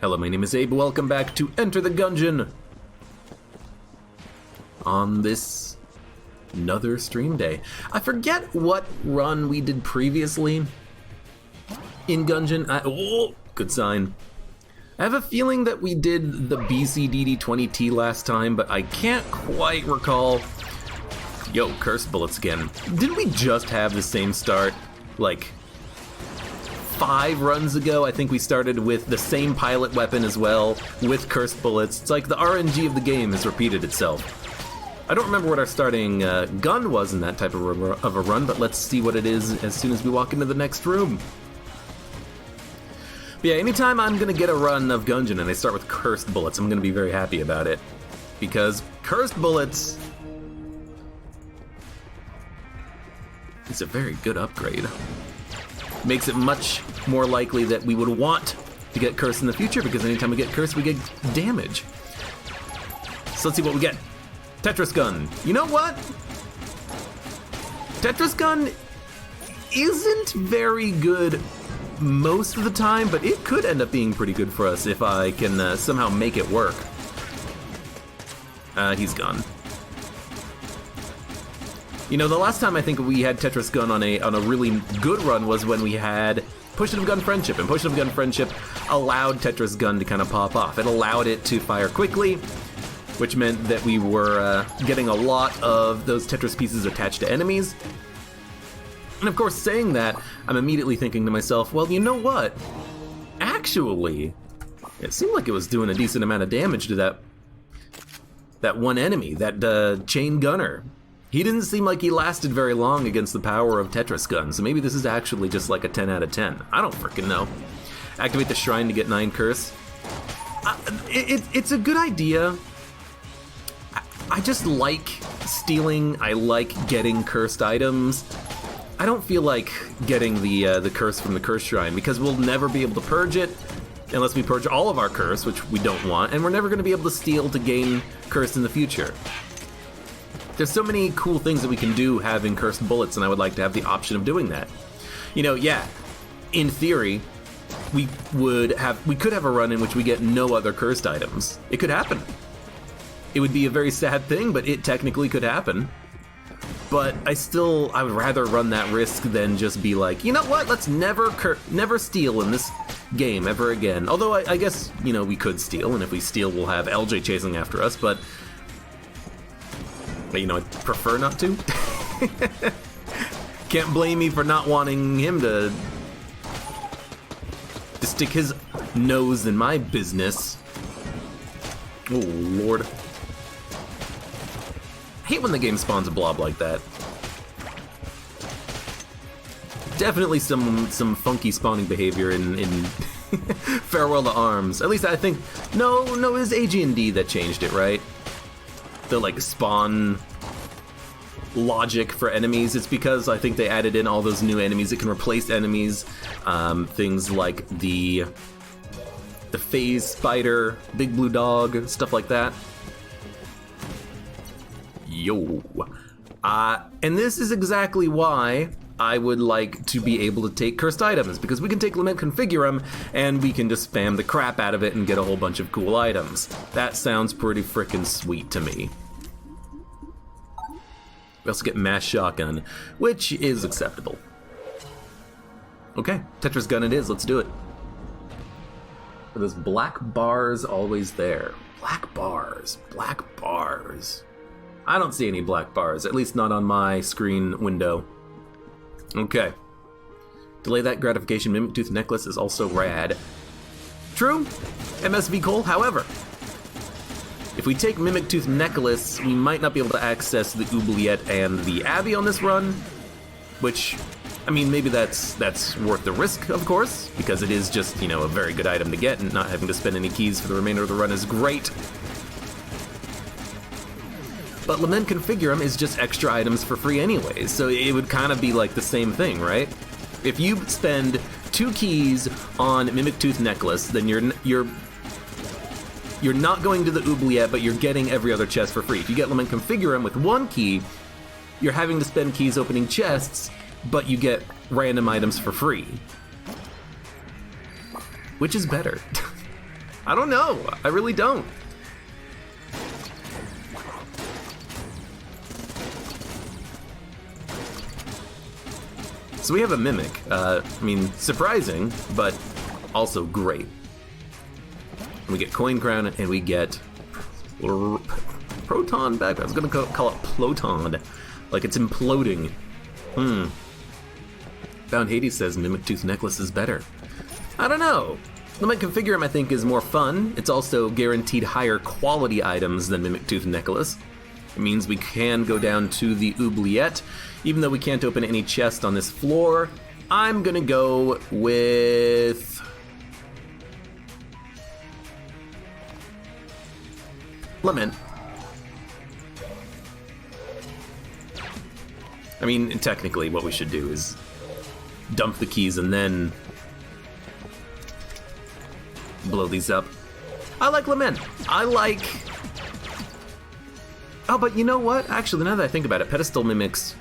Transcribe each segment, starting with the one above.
Hello, my name is Abe. Welcome back to Enter the Gungeon. On this another stream day. I forget what run we did previously in Gungeon. Oh, good sign. I have a feeling that we did the BCDD20T last time, but I can't quite recall. Yo, cursed bullets again. Didn't we just have the same start, like 5 runs ago? I think we started with the same pilot weapon as well, with cursed bullets. It's like the RNG of the game has repeated itself. I don't remember what our starting gun was in that type of a run, but let's see what it is as soon as we walk into the next room. But yeah, anytime I'm gonna get a run of Gungeon and I start with cursed bullets, I'm gonna be very happy about it. Because cursed bullets is a very good upgrade. Makes it much more likely that we would want to get cursed in the future, because anytime we get cursed, we get damage. So let's see what we get. Tetris gun. You know what? Tetris gun isn't very good most of the time, but it could end up being pretty good for us if I can somehow make it work. He's gone. You know, the last time I think we had Tetris gun on a really good run was when we had Push of Gun Friendship, and Push of Gun Friendship allowed Tetris gun to kind of pop off. It allowed it to fire quickly, which meant that we were getting a lot of those Tetris pieces attached to enemies. And of course, saying that, I'm immediately thinking to myself, well, you know what? Actually, it seemed like it was doing a decent amount of damage to that one enemy, that chain gunner. He didn't seem like he lasted very long against the power of Tetris gun, so maybe this is actually just like a 10 out of 10. I don't frickin' know. Activate the shrine to get 9 curse. It's a good idea. I just like stealing. I like getting cursed items. I don't feel like getting the curse from the curse shrine, because we'll never be able to purge it unless we purge all of our curse, which we don't want, and we're never going to be able to steal to gain curse in the future. There's so many cool things that we can do having cursed bullets, and I would like to have the option of doing that. You know, yeah, in theory, we could have a run in which we get no other cursed items. It could happen. It would be a very sad thing, but it technically could happen. But I would rather run that risk than just be like, you know what, let's never steal in this game ever again. Although I guess, you know, we could steal, and if we steal, we'll have LJ chasing after us, but you know, I'd prefer not to. Can't blame me for not wanting him to stick his nose in my business. Oh, Lord. I hate when the game spawns a blob like that. Definitely some funky spawning behavior in Farewell to Arms. At least I think, no, it was AG&D that changed it, right? The like spawn logic for enemies. It's because I think they added in all those new enemies that can replace enemies. Things like the phase spider, big blue dog, stuff like that. Yo. And this is exactly why I would like to be able to take cursed items, because we can take Lament Configurum and we can just spam the crap out of it and get a whole bunch of cool items. That sounds pretty frickin' sweet to me. We also get Mass Shotgun, which is acceptable. Okay, Tetris gun it is, let's do it. Are those black bars always there? Black bars. I don't see any black bars, at least not on my screen window. Okay. Delay that gratification. Mimic Tooth Necklace is also rad. True, MSV Cole, however, if we take Mimic Tooth Necklace, we might not be able to access the oubliette and the Abbey on this run, which, I mean, maybe that's worth the risk, of course, because it is just, you know, a very good item to get, and not having to spend any keys for the remainder of the run is great. But Lament Configurum is just extra items for free anyways, so it would kind of be like the same thing, right? If you spend 2 keys on Mimic Tooth Necklace, then you're not going to the oubliette, but you're getting every other chest for free. If you get Lament Configurum with 1 key, you're having to spend keys opening chests, but you get random items for free. Which is better? I don't know. I really don't. So we have a Mimic. I mean, surprising, but also great. We get Coin Crown, and we get Proton back. I was gonna call it Ploton, like it's imploding. Bound Hades says Mimic Tooth Necklace is better. I don't know. Lament Configure 'em, I think, is more fun. It's also guaranteed higher quality items than Mimic Tooth Necklace. It means we can go down to the oubliette, even though we can't open any chest on this floor. I'm gonna go with... Lament. I mean, technically what we should do is dump the keys and then blow these up. I like Lament. I like... Oh, but you know what? Actually, now that I think about it, Pedestal Mimics...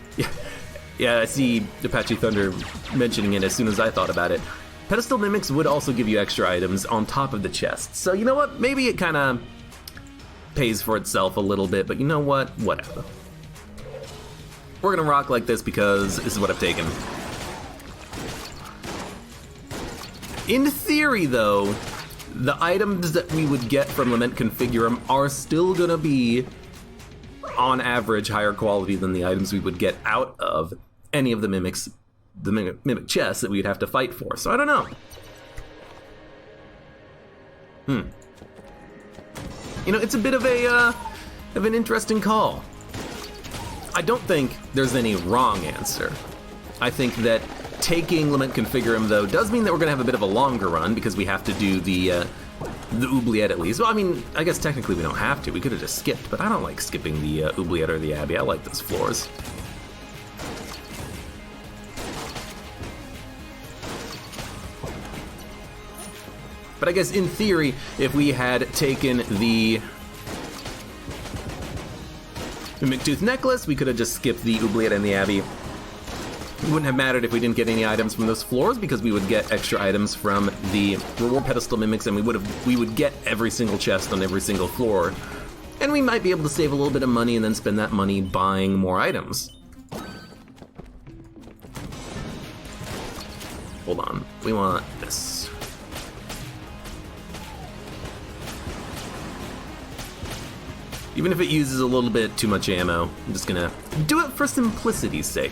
Yeah, I see Apache Thunder mentioning it as soon as I thought about it. Pedestal Mimics would also give you extra items on top of the chest. So you know what? Maybe it kind of pays for itself a little bit, but you know what? Whatever. We're gonna rock like this because this is what I've taken. In theory, though, the items that we would get from Lament Configure 'em are still gonna be, on average, higher quality than the items we would get out of any of the mimics, the mimic chests that we'd have to fight for. So I don't know. You know, it's a bit of an interesting call. I don't think there's any wrong answer. I think that taking Lament Configure 'em, though, does mean that we're gonna have a bit of a longer run because we have to do the oubliette at least. Well, I mean, I guess technically we don't have to. We could have just skipped, but I don't like skipping the oubliette or the Abbey. I like those floors. But I guess in theory, if we had taken the Mimic Tooth Necklace, we could have just skipped the oubliette and the Abbey. It wouldn't have mattered if we didn't get any items from those floors because we would get extra items from the reward pedestal mimics, and we would get every single chest on every single floor. And we might be able to save a little bit of money and then spend that money buying more items. Hold on, we want this. Even if it uses a little bit too much ammo, I'm just gonna do it for simplicity's sake.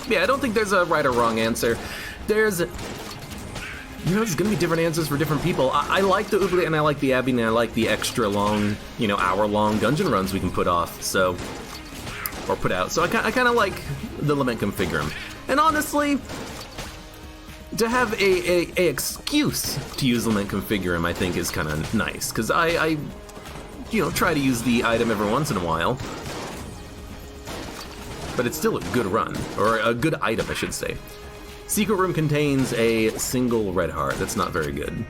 Yeah, I don't think there's a right or wrong answer. There's, you know, there's gonna be different answers for different people. I like the oubliette and I like the Abbey and I like the extra long, you know, hour-long dungeon runs we can put off, so, or put out. So I kind of like the Lament Configure 'em. And honestly, to have a excuse to use Lament Configure 'em, I think is kind of nice, because I, you know, try to use the item every once in a while. But it's still a good run, or a good item, I should say. Secret room contains a single red heart. That's not very good.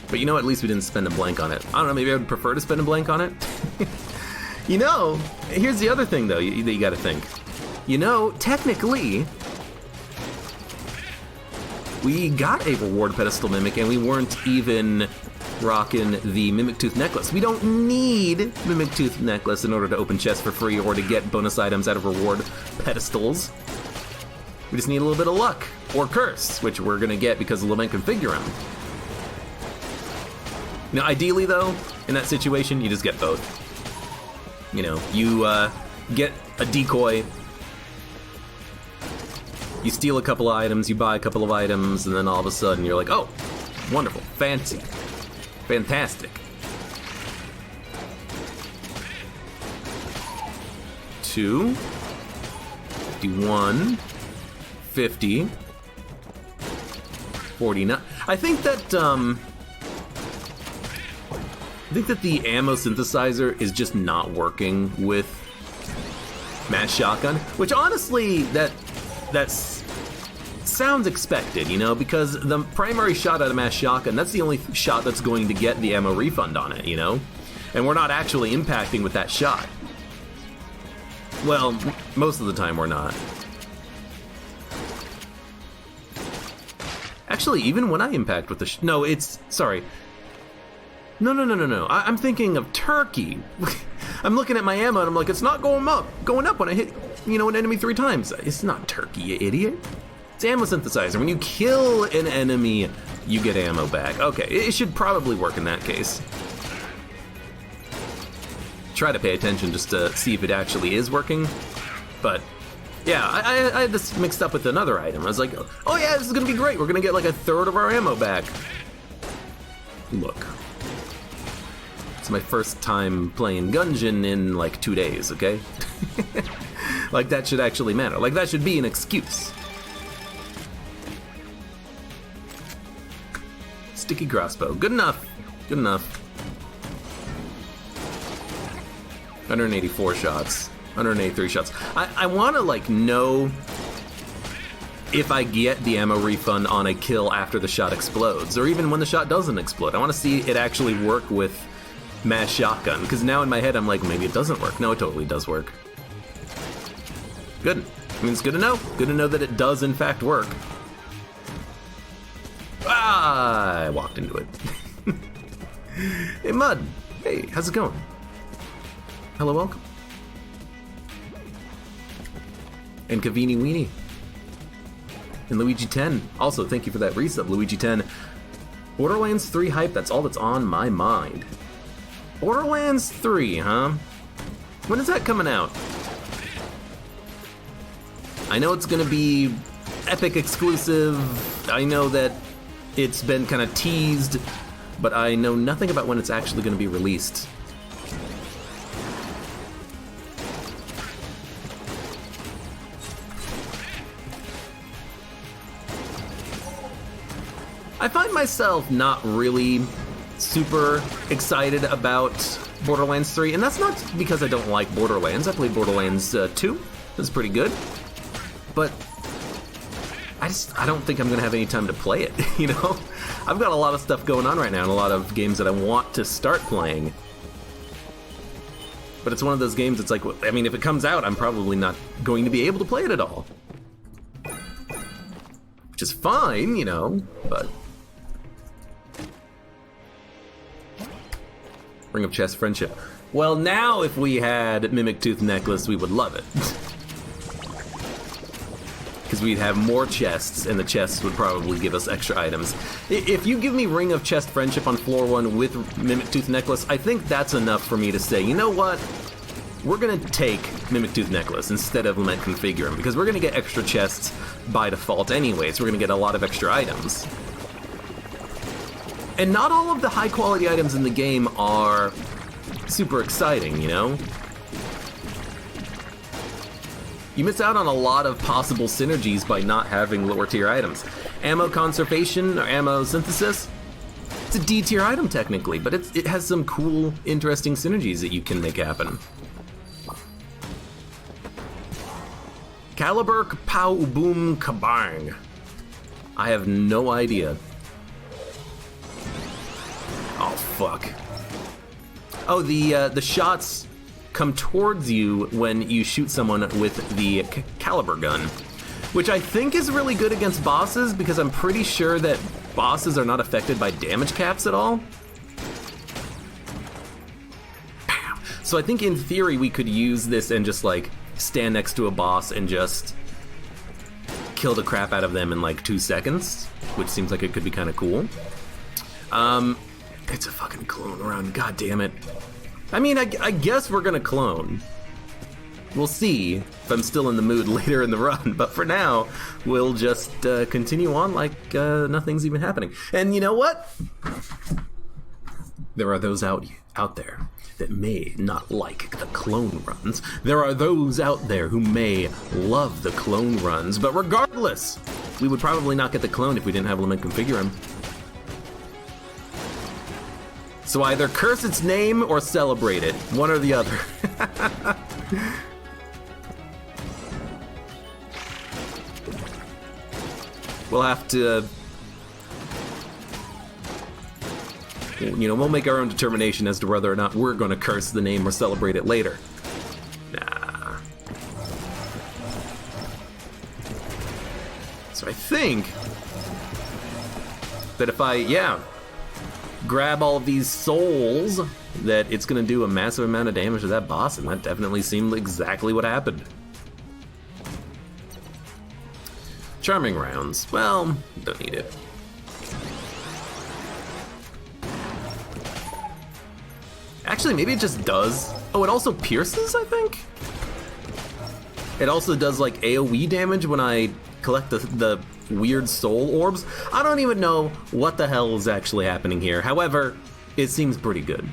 But you know, at least we didn't spend a blank on it. I don't know, maybe I would prefer to spend a blank on it. You know, here's the other thing, though, that you gotta think. You know, technically, we got a reward pedestal mimic and we weren't even rocking the Mimic Tooth Necklace. We don't need Mimic Tooth Necklace in order to open chests for free or to get bonus items out of reward pedestals. We just need a little bit of luck, or curse, which we're gonna get because of Lament Configure 'em. Now, ideally though, in that situation, you just get both. You know, you get a decoy, you steal a couple of items, you buy a couple of items, and then all of a sudden you're like, oh, wonderful, fancy. Fantastic. 2, 51, 50, 49. I think that the ammo synthesizer is just not working with mass shotgun, which honestly that's sounds expected, you know, because the primary shot out of mass shotgun, that's the only shot that's going to get the ammo refund on it, you know? And we're not actually impacting with that shot. Well, most of the time we're not. Actually, even when I impact with the no, it's sorry. No. I'm thinking of Turkey. I'm looking at my ammo and I'm like, it's not going up when I hit, an enemy 3 times. It's not Turkey, you idiot. It's ammo synthesizer. When you kill an enemy, you get ammo back. Okay, it should probably work in that case. Try to pay attention just to see if it actually is working. But yeah, I had this mixed up with another item. I was like, oh yeah, this is gonna be great. We're gonna get like 1/3 of our ammo back. Look. It's my first time playing Gungeon in like 2 days, okay? Like that should actually matter. Like that should be an excuse. Sticky crossbow. Good enough. Good enough. 184 shots. 183 shots. I want to like know if I get the ammo refund on a kill after the shot explodes, or even when the shot doesn't explode. I want to see it actually work with mass shotgun, because now in my head I'm like, maybe it doesn't work. No, it totally does work. Good. I mean, it's good to know. Good to know that it does in fact work. Ah, I walked into it. Hey, Mud. Hey, how's it going? Hello, welcome. And Kavini Weenie. And Luigi 10. Also, thank you for that resub, Luigi 10. Borderlands 3 hype, that's all that's on my mind. Borderlands 3, huh? When is that coming out? I know it's gonna be Epic exclusive. I know that it's been kind of teased, but I know nothing about when it's actually gonna be released. I find myself not really super excited about Borderlands 3, and that's not because I don't like Borderlands. I played Borderlands 2. It was pretty good. But I don't think I'm gonna have any time to play it, I've got a lot of stuff going on right now and a lot of games that I want to start playing. But it's one of those games that's like, I mean, if it comes out, I'm probably not going to be able to play it at all. Which is fine, but... Ring of Chest Friendship. Well, now if we had Mimic Tooth Necklace, we would love it. Because we'd have more chests, and the chests would probably give us extra items. If you give me Ring of Chest Friendship on floor 1 with Mimic Tooth Necklace, I think that's enough for me to say, you know what? We're gonna take Mimic Tooth Necklace instead of Lament Configurum, because we're gonna get extra chests by default anyways. We're gonna get a lot of extra items. And not all of the high quality items in the game are super exciting, You miss out on a lot of possible synergies by not having lower tier items. Ammo conservation or ammo synthesis, it's a D tier item technically, but it has some cool, interesting synergies that you can make happen. Kaliber, kapow, uboom, kabang. I have no idea. Oh, fuck. Oh, the shots come towards you when you shoot someone with the Kaliber gun, which I think is really good against bosses, because I'm pretty sure that bosses are not affected by damage caps at all. So I think in theory we could use this and just like stand next to a boss and just kill the crap out of them in like 2 seconds, which seems like it could be kind of cool. It's a fucking clone around, god damn it. I mean, I guess we're gonna clone. We'll see if I'm still in the mood later in the run, but for now, we'll just continue on like nothing's even happening. And you know what? There are those out there that may not like the clone runs. There are those out there who may love the clone runs, but regardless, we would probably not get the clone if we didn't have Lament Configurum. So either curse its name or celebrate it. One or the other. We'll have to... we'll make our own determination as to whether or not we're going to curse the name or celebrate it later. Nah. So I think... that if I, grab all of these souls, that it's gonna do a massive amount of damage to that boss, and that definitely seemed exactly what happened. Charming rounds. Well, don't need it. Actually, maybe it just does. Oh, it also pierces, I think? It also does like AoE damage when I collect the weird soul orbs. I don't even know what the hell is actually happening here. However, it seems pretty good.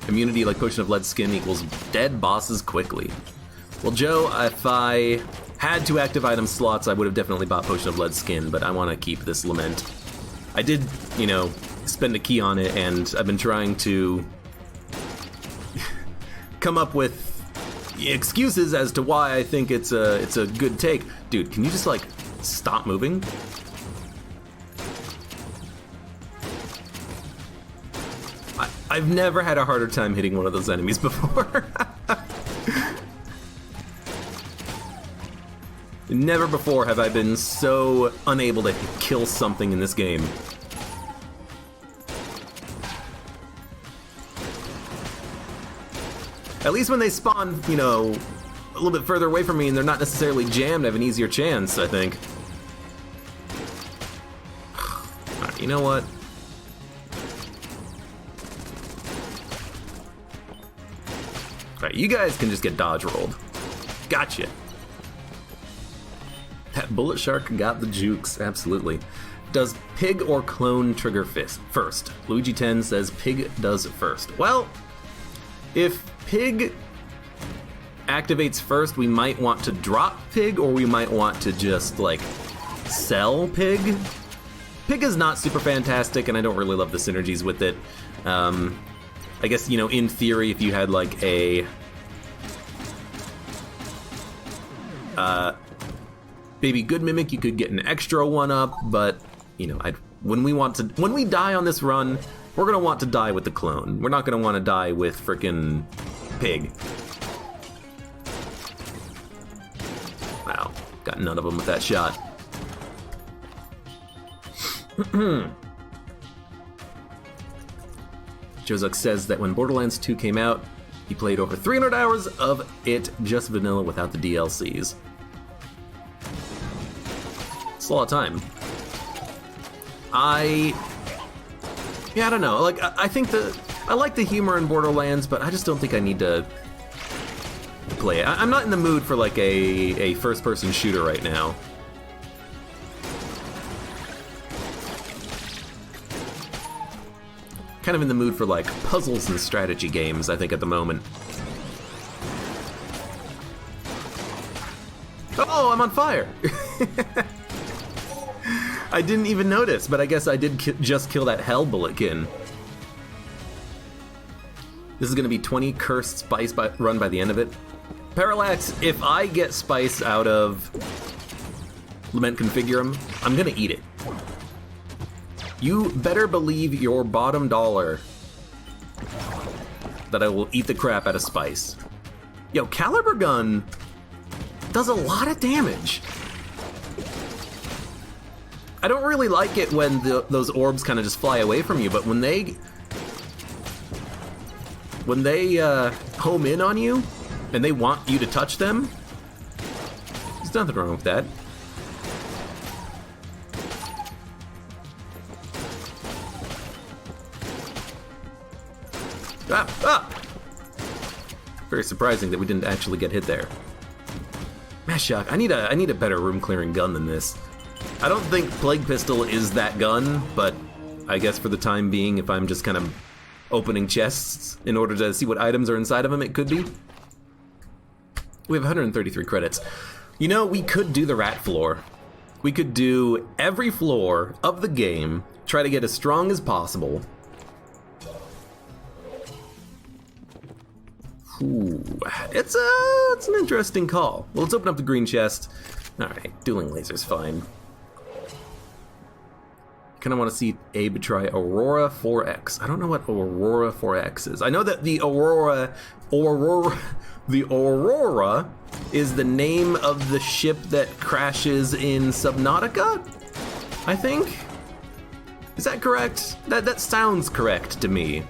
Immunity like Potion of Lead Skin equals dead bosses quickly. Well, Joe, if I had two active item slots, I would have definitely bought Potion of Lead Skin, but I want to keep this Lament. I did, spend a key on it, and I've been trying to come up with excuses as to why I think it's a good take. Dude, can you just like stop moving? I've never had a harder time hitting one of those enemies before. Never before have I been so unable to kill something in this game. At least when they spawn, a little bit further away from me and they're not necessarily jammed, I have an easier chance, I think. Alright, you know what? Alright, you guys can just get dodge rolled. Gotcha. That bullet shark got the jukes, absolutely. Does pig or clone trigger first? Luigi 10 says pig does first. Well, if pig activates first, we might want to drop pig, or we might want to just like sell pig. Pig is not super fantastic, and I don't really love the synergies with it. I guess, in theory, if you had like a Baby Good Mimic, you could get an extra one up, but when we die on this run, we're gonna want to die with the clone. We're not gonna want to die with frickin' pig. Wow, got none of them with that shot. Jozuk says that when Borderlands 2 came out, he played over 300 hours of it just vanilla without the DLCs. It's a lot of time. I don't know. Like, I think I like the humor in Borderlands, but I just don't think I need to play it. I'm not in the mood for like a first-person shooter right now. Kind of in the mood for like puzzles and strategy games, I think, at the moment. Oh, I'm on fire! I didn't even notice, but I guess I did just kill that hell bulletkin. This is gonna be 20 cursed spice run by the end of it. Parallax, if I get spice out of Lament Configurum, I'm gonna eat it. You better believe your bottom dollar that I will eat the crap out of spice. Yo, Kaliber gun does a lot of damage. I don't really like it when those orbs kind of just fly away from you, but when they home in on you and they want you to touch them, there's nothing wrong with that. Very surprising that we didn't actually get hit there. Mashock, I need a better room clearing gun than this. I don't think Plague Pistol is that gun, but I guess for the time being, if I'm just kind of opening chests in order to see what items are inside of them, it could be. We have 133 credits. We could do the rat floor. We could do every floor of the game, try to get as strong as possible. Ooh, it's an interesting call. Well, let's open up the green chest. Alright, dueling laser's fine. Kind of want to see Abe try Aurora 4X. I don't know what Aurora 4X is. I know that the Aurora is the name of the ship that crashes in Subnautica. I think. Is that correct? That sounds correct to me.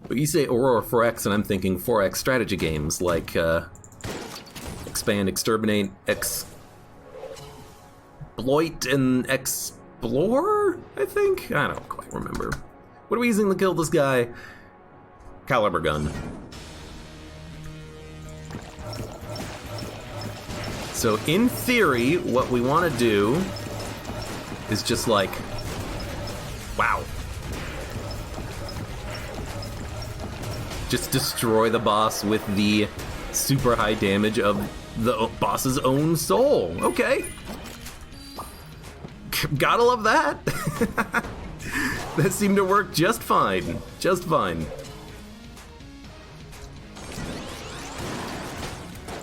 But you say Aurora 4X and I'm thinking 4X strategy games like Expand, Exterminate, Exploit, and Explore, I think? I don't quite remember. What are we using to kill this guy? Kaliber gun. So in theory, what we want to do is just like, wow. Just destroy the boss with the super high damage of the boss's own soul. Okay. Gotta love that. That seemed to work just fine. Just fine.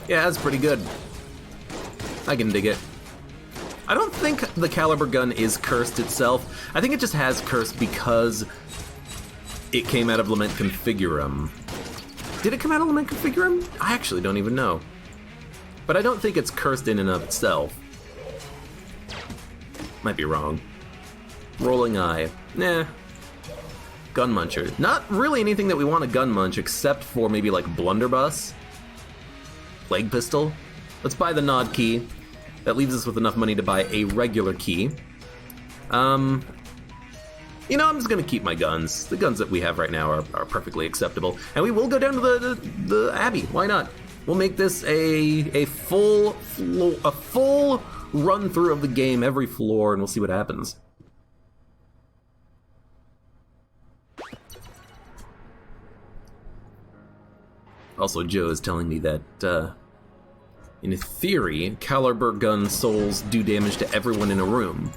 Yeah, that's pretty good. I can dig it. I don't think the Kaliber gun is cursed itself. I think it just has curse because it came out of Lament Configurum. Did it come out of Lament Configurum? I actually don't even know. But I don't think it's cursed in and of itself. Might be wrong. Rolling Eye. Nah. Gun Muncher. Not really anything that we want to gun munch except for maybe like Blunderbuss. Leg Pistol. Let's buy the Nod Key. That leaves us with enough money to buy a regular key. You know, I'm just gonna keep my guns. The guns that we have right now are perfectly acceptable. And we will go down to the Abbey. Why not? We'll make this a full run through of the game, every floor, and we'll see what happens. Also, Joe is telling me that, in theory, Kaliber gun souls do damage to everyone in a room.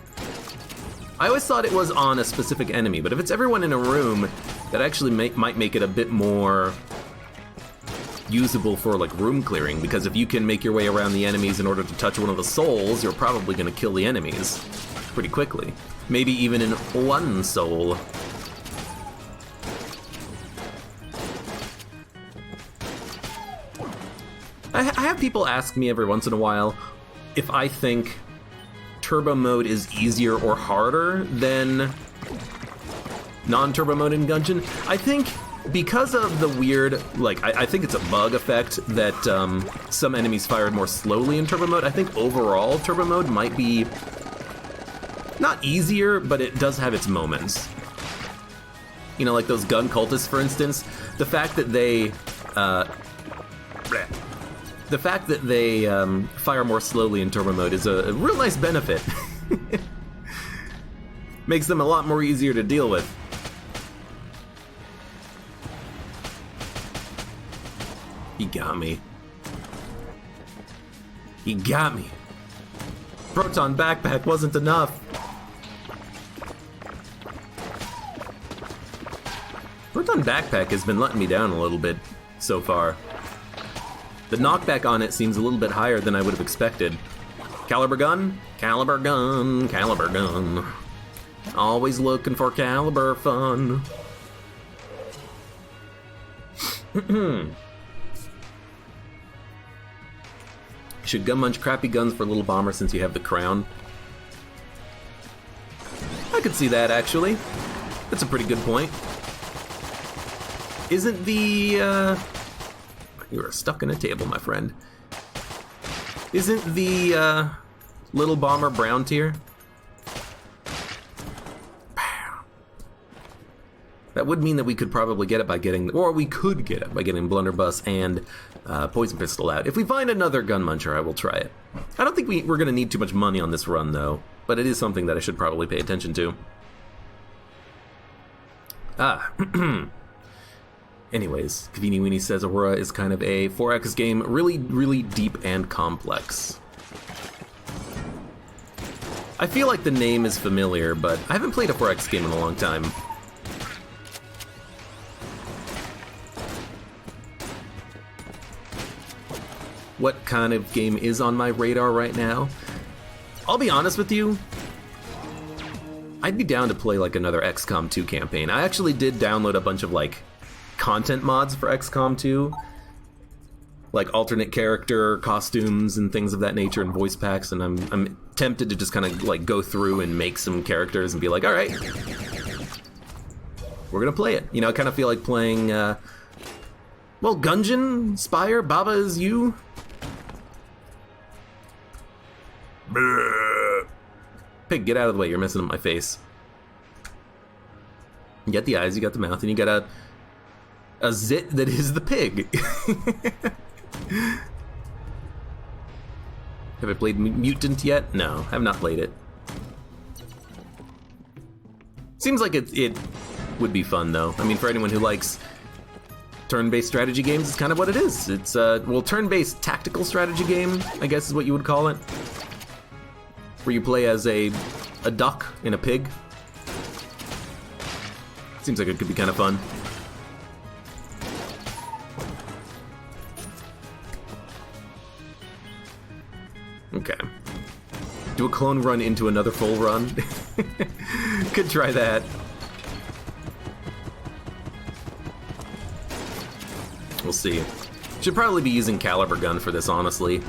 I always thought it was on a specific enemy, but if it's everyone in a room, that actually might make it a bit more usable for like room clearing, because if you can make your way around the enemies in order to touch one of the souls, you're probably going to kill the enemies pretty quickly. Maybe even in one soul. I have people ask me every once in a while if I think turbo mode is easier or harder than non-turbo mode in Gungeon. I think because of the weird, like, I think it's a bug effect that some enemies fired more slowly in turbo mode. I think overall turbo mode might be not easier, but it does have its moments. You know, like those gun cultists, for instance. The fact that they fire more slowly in turbo mode is a real nice benefit. Makes them a lot more easier to deal with. He got me. He got me. Proton backpack wasn't enough. Proton backpack has been letting me down a little bit so far. The knockback on it seems a little bit higher than I would have expected. Kaliber gun? Kaliber gun, Kaliber gun. Always looking for Kaliber fun. Should gun munch crappy guns for Little Bomber since you have the crown? I could see that, actually. That's a pretty good point. Isn't the, You are stuck in a table, my friend. Isn't the, Little Bomber brown tier? That would mean that we could probably get it by getting, or we could get it by getting Blunderbuss and Poison Pistol out. If we find another Gun Muncher, I will try it. I don't think we're going to need too much money on this run, though, but it is something that I should probably pay attention to. Anyways, Kavini Weenie says Aurora is kind of a 4X game, really, really deep and complex. I feel like the name is familiar, but I haven't played a 4X game in a long time. What kind of game is on my radar right now? I'll be honest with you, I'd be down to play like another XCOM 2 campaign. I actually did download a bunch of like content mods for XCOM 2. like alternate character costumes and things of that nature and voice packs, and I'm tempted to just kind of like go through and make some characters and be like, all right, we're gonna play it. You know, I kind of feel like playing, well, Gungeon, Spire, Baba is you. Pig, get out of the way, you're messing up my face. You got the eyes, you got the mouth, and you got a zit that is the pig. Have I played Mutant yet? No, I have not played it. Seems like it would be fun, though. I mean, for anyone who likes turn-based strategy games, it's kind of what it is. It's, well, turn-based tactical strategy game, I guess is what you would call it. Where you play as a duck and a pig. Seems like it could be kind of fun. Okay. Do a clone run into another full run? Could try that. We'll see. Should probably be using Kaliber gun for this, honestly.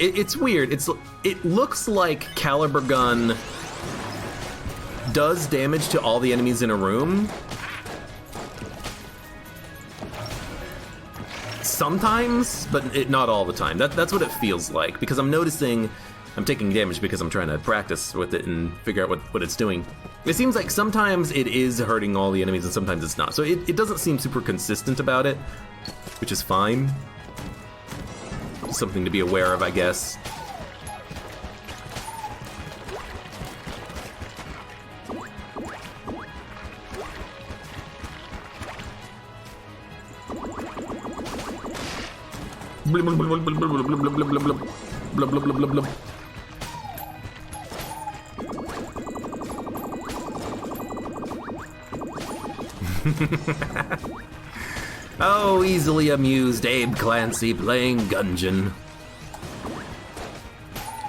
It's weird. It looks like Kaliber gun does damage to all the enemies in a room. Sometimes, but not all the time. That's what it feels like, because I'm noticing I'm taking damage because I'm trying to practice with it and figure out what it's doing. It seems like sometimes it is hurting all the enemies and sometimes it's not. So it doesn't seem super consistent about it, which is fine. Something to be aware of, I guess. Blub, blub, blub, blub, blub, blub, blub, blub, blub, blub, blub, blub, blub, blub. Oh, easily amused AbeClancy playing Gungeon.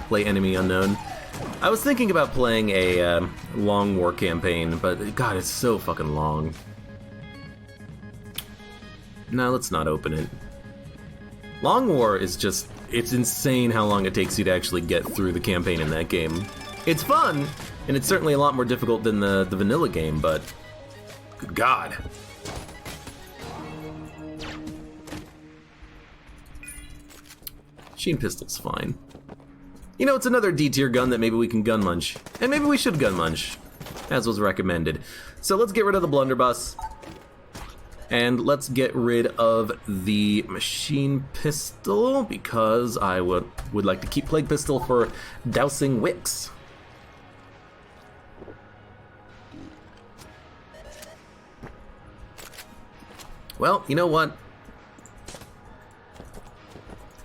Play enemy unknown. I was thinking about playing a long war campaign, but God, it's so fucking long. No, let's not open it. Long War is just, it's insane how long it takes you to actually get through the campaign in that game. It's fun, and it's certainly a lot more difficult than the vanilla game, but good God. Machine pistol's fine. You know, it's another D-tier gun that maybe we can gun munch. And maybe we should gun munch, as was recommended. So let's get rid of the blunderbuss. And let's get rid of the machine pistol, because I would like to keep Plague Pistol for dousing wicks. Well, you know what?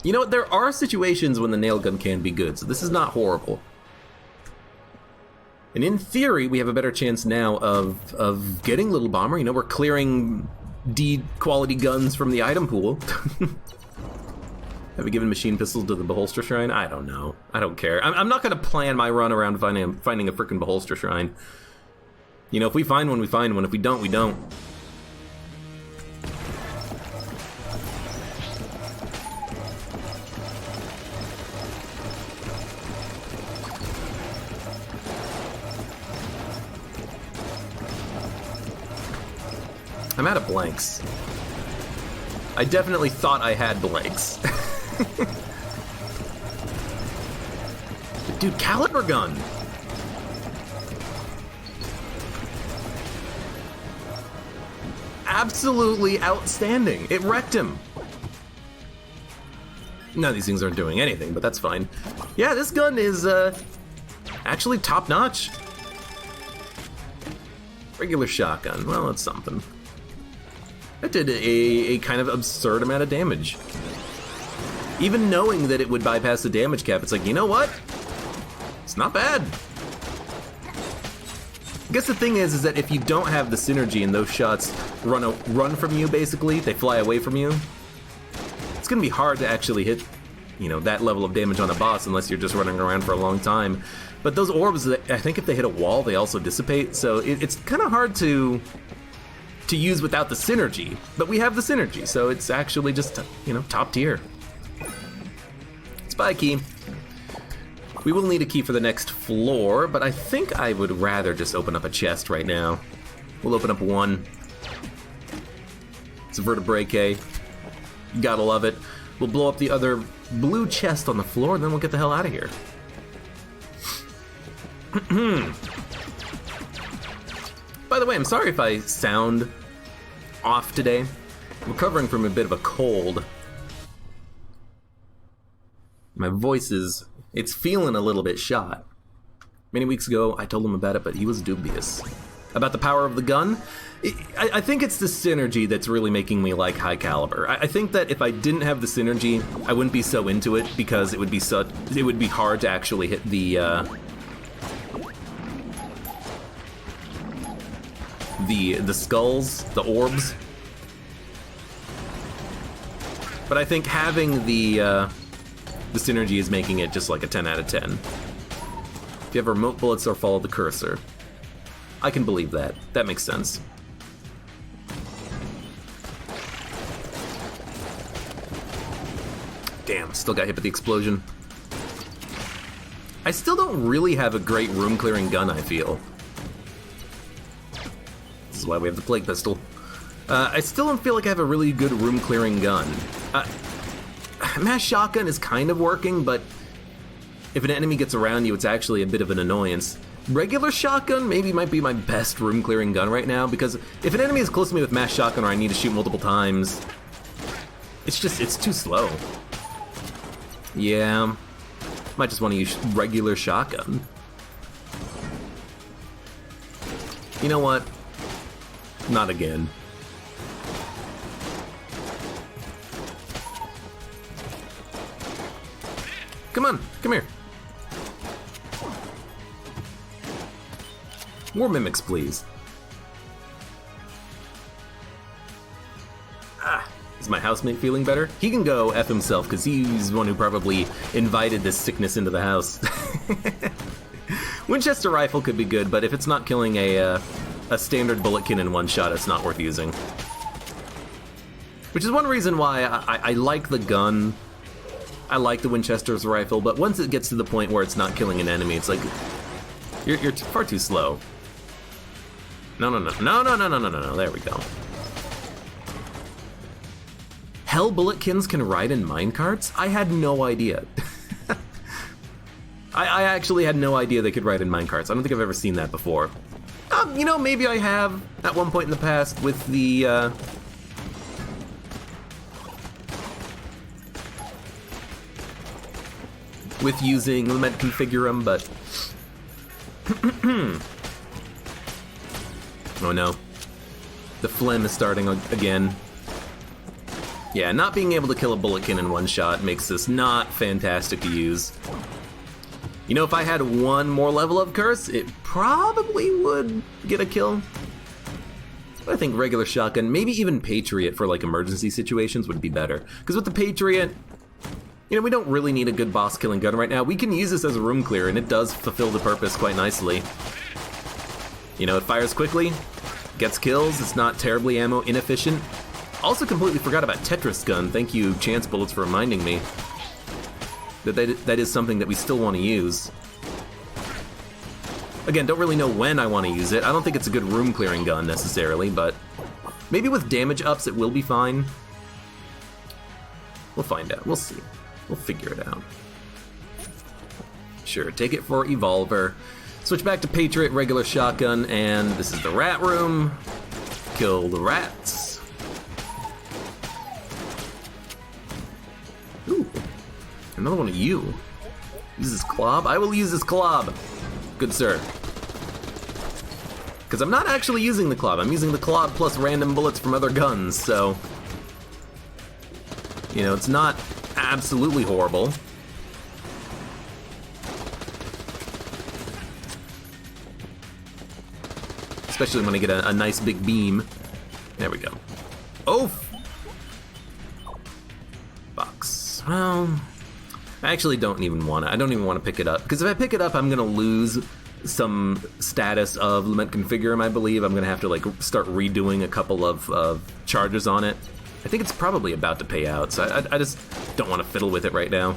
You know what, there are situations when the nail gun can be good, so this is not horrible. And in theory, we have a better chance now of getting Little Bomber. You know, we're clearing D-quality guns from the item pool. Have we given machine pistols to the Beholster Shrine? I don't know. I don't care. I'm not going to plan my run around finding a frickin' Beholster Shrine. You know, if we find one, we find one. If we don't, we don't. I'm out of blanks. I definitely thought I had blanks. Dude, Kaliber gun! Absolutely outstanding. It wrecked him. None of these things aren't doing anything, but that's fine. Yeah, this gun is actually top-notch. Regular shotgun. Well, that's something. That did a kind of absurd amount of damage. Even knowing that it would bypass the damage cap, it's like, you know what? It's not bad. I guess the thing is that if you don't have the synergy and those shots run from you, basically, they fly away from you, it's gonna be hard to actually hit you know, that level of damage on a boss unless you're just running around for a long time. But those orbs, I think if they hit a wall, they also dissipate, so it's kind of hard to use without the synergy. But we have the synergy, so it's actually just, you know, top tier. Spy key. We will need a key for the next floor, but I think I would rather just open up a chest right now. We'll open up one. It's a vertebrae. Gotta love it. We'll blow up the other blue chest on the floor, and then we'll get the hell out of here. By the way, I'm sorry if I sound off today. I'm recovering from a bit of a cold. My voice it's feeling a little bit shot. Many weeks ago, I told him about it, but he was dubious. About the power of the gun? I think it's the synergy that's really making me like High Kaliber. I think that if I didn't have the synergy, I wouldn't be so into it, because it would be hard to actually hit the skulls, the orbs. But I think having the synergy is making it just like a 10 out of 10. If you have remote bullets or follow the cursor. I can believe that. That makes sense. Damn, still got hit by the explosion. I still don't really have a great room-clearing gun, I feel. This is why we have the plague pistol. I still don't feel like I have a really good room-clearing gun. Mass shotgun is kind of working, but if an enemy gets around you, it's actually a bit of an annoyance. Regular shotgun maybe might be my best room-clearing gun right now, because if an enemy is close to me with mass shotgun or I need to shoot multiple times, it's too slow. Yeah, might just want to use regular shotgun. You know what? Not again. Come on, come here. More mimics, please. Is my housemate feeling better? He can go F himself, because he's the one who probably invited this sickness into the house. Winchester rifle could be good, but if it's not killing a standard bulletkin in one shot, it's not worth using. Which is one reason why I like the gun. I like the Winchester's rifle, but once it gets to the point where it's not killing an enemy, it's like, you're far too slow. No, there we go. Hell bulletkins can ride in minecarts? I had no idea. I actually had no idea they could ride in minecarts. I don't think I've ever seen that before. You know, maybe I have at one point in the past with the, with using Lament Configurum, but... Oh no. The phlegm is starting again. Yeah, not being able to kill a bulletkin in one shot makes this not fantastic to use. You know, if I had one more level of curse, it probably would get a kill. But I think regular shotgun, maybe even Patriot for like emergency situations would be better. Because with the Patriot, you know, we don't really need a good boss killing gun right now. We can use this as a room clear, and it does fulfill the purpose quite nicely. You know, it fires quickly, gets kills, it's not terribly ammo inefficient. Also completely forgot about Tetris gun. Thank you, Chance Bullets, for reminding me that is something that we still want to use. Again, don't really know when I want to use it. I don't think it's a good room clearing gun necessarily, but maybe with damage ups it will be fine. We'll find out. We'll see. We'll figure it out. Sure, take it for Evolver. Switch back to Patriot, regular shotgun, and this is the rat room. Kill the rats. Ooh, another one of you. Use this clob? I will use this clob. Good sir. Because I'm not actually using the clob. I'm using the clob plus random bullets from other guns, so... You know, it's not absolutely horrible. Especially when I get a nice big beam. There we go. Oh! Box. Well, I actually don't even want to. I don't even want to pick it up, because if I pick it up, I'm gonna lose some status of Lament Configurum, I believe. I'm gonna have to like start redoing a couple of charges on it. I think it's probably about to pay out, so I just don't want to fiddle with it right now.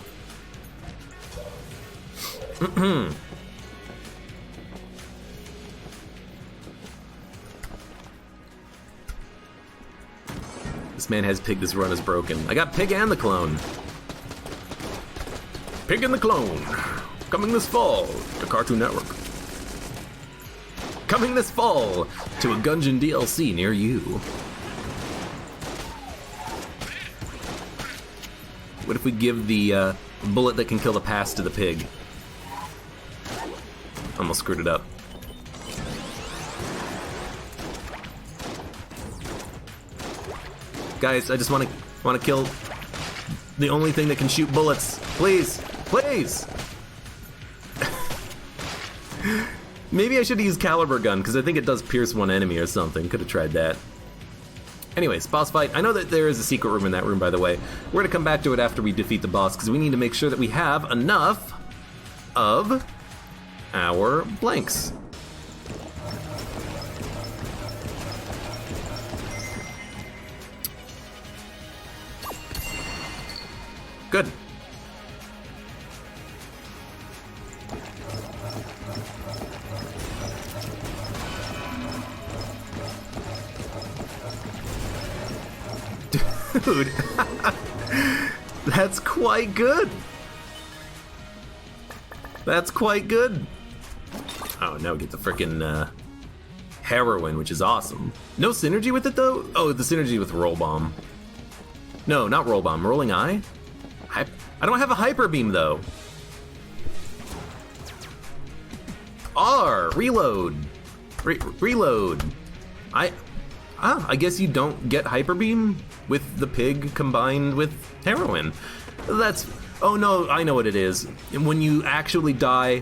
This man has pig. This run is broken. I got pig and the clone. Pig and the Clone, coming this fall to Cartoon Network. Coming this fall to a Gungeon DLC near you. What if we give the bullet that can kill the past to the pig? Almost screwed it up. Guys, I just want to kill the only thing that can shoot bullets. Please. Please! Maybe I should have used Kaliber gun, because I think it does pierce one enemy or something. Could have tried that. Anyways, boss fight. I know that there is a secret room in that room, by the way. We're going to come back to it after we defeat the boss, because we need to make sure that we have enough of our blanks. Good. Dude, that's quite good. That's quite good. Oh, now we get the frickin' heroin, which is awesome. No synergy with it, though? Oh, the synergy with Roll Bomb. No, not Roll Bomb. Rolling Eye? I don't have a Hyper Beam, though. R! Reload! Reload! I guess you don't get Hyper Beam with the pig combined with heroin. That's... Oh no, I know what it is. When you actually die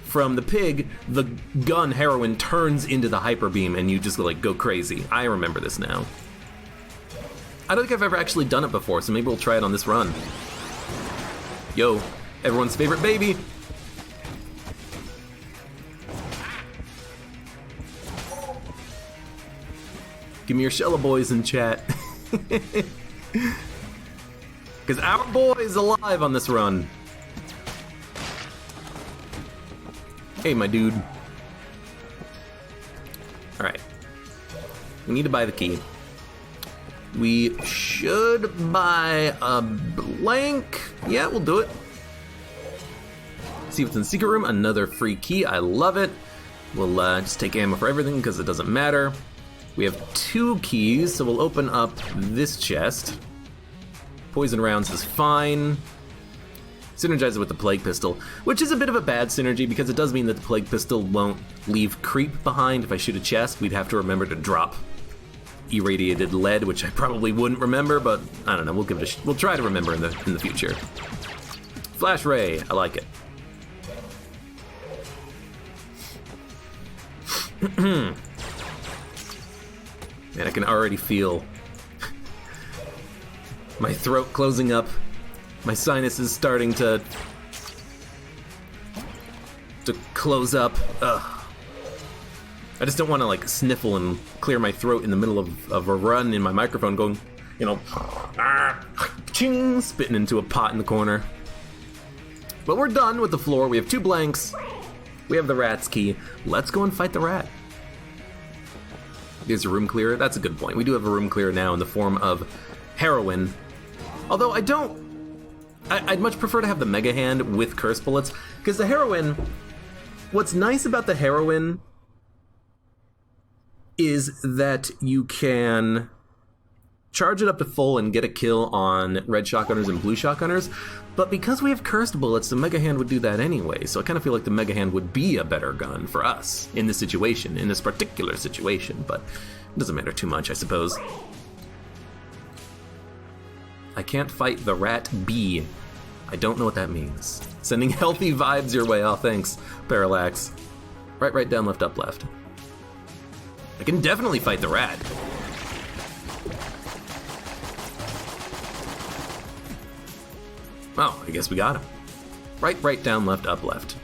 from the pig, the gun heroin turns into the Hyper Beam and you just like go crazy. I remember this now. I don't think I've ever actually done it before, so maybe we'll try it on this run. Yo, everyone's favorite baby. Give me your Shella boys in chat. Because our boy is alive on this run. Hey, my dude. Alright. We need to buy the key. We should buy a blank. Yeah, we'll do it. See what's in the secret room. Another free key. I love it. We'll just take ammo for everything because it doesn't matter. We have 2 keys, so we'll open up this chest. Poison rounds is fine. Synergize it with the Plague Pistol, which is a bit of a bad synergy because it does mean that the Plague Pistol won't leave creep behind. If I shoot a chest, we'd have to remember to drop irradiated lead, which I probably wouldn't remember, but I don't know. We'll give it we'll try to remember in the future. Flash Ray, I like it. Man, I can already feel my throat closing up. My sinus is starting to close up. Ugh. I just don't want to like sniffle and clear my throat in the middle of a run in my microphone going, you know, ching, spitting into a pot in the corner. But we're done with the floor. We have 2 blanks. We have the rat's key. Let's go and fight the rat. There's a room clearer. That's a good point. We do have a room clearer now in the form of heroin. Although I'd much prefer to have the Mega Hand with curse bullets, because the heroin, what's nice about the heroin is that you can charge it up to full and get a kill on red shotgunners and blue shotgunners, but because we have cursed bullets, the Mega Hand would do that anyway, so I kind of feel like the Mega Hand would be a better gun for us in this situation, in this particular situation, but it doesn't matter too much, I suppose. I can't fight the rat bee. I don't know what that means. Sending healthy vibes your way. Oh, thanks, Parallax. Right, down, left, up, left. I can definitely fight the rat. Oh, I guess we got him. Right, right, down, left, up, left.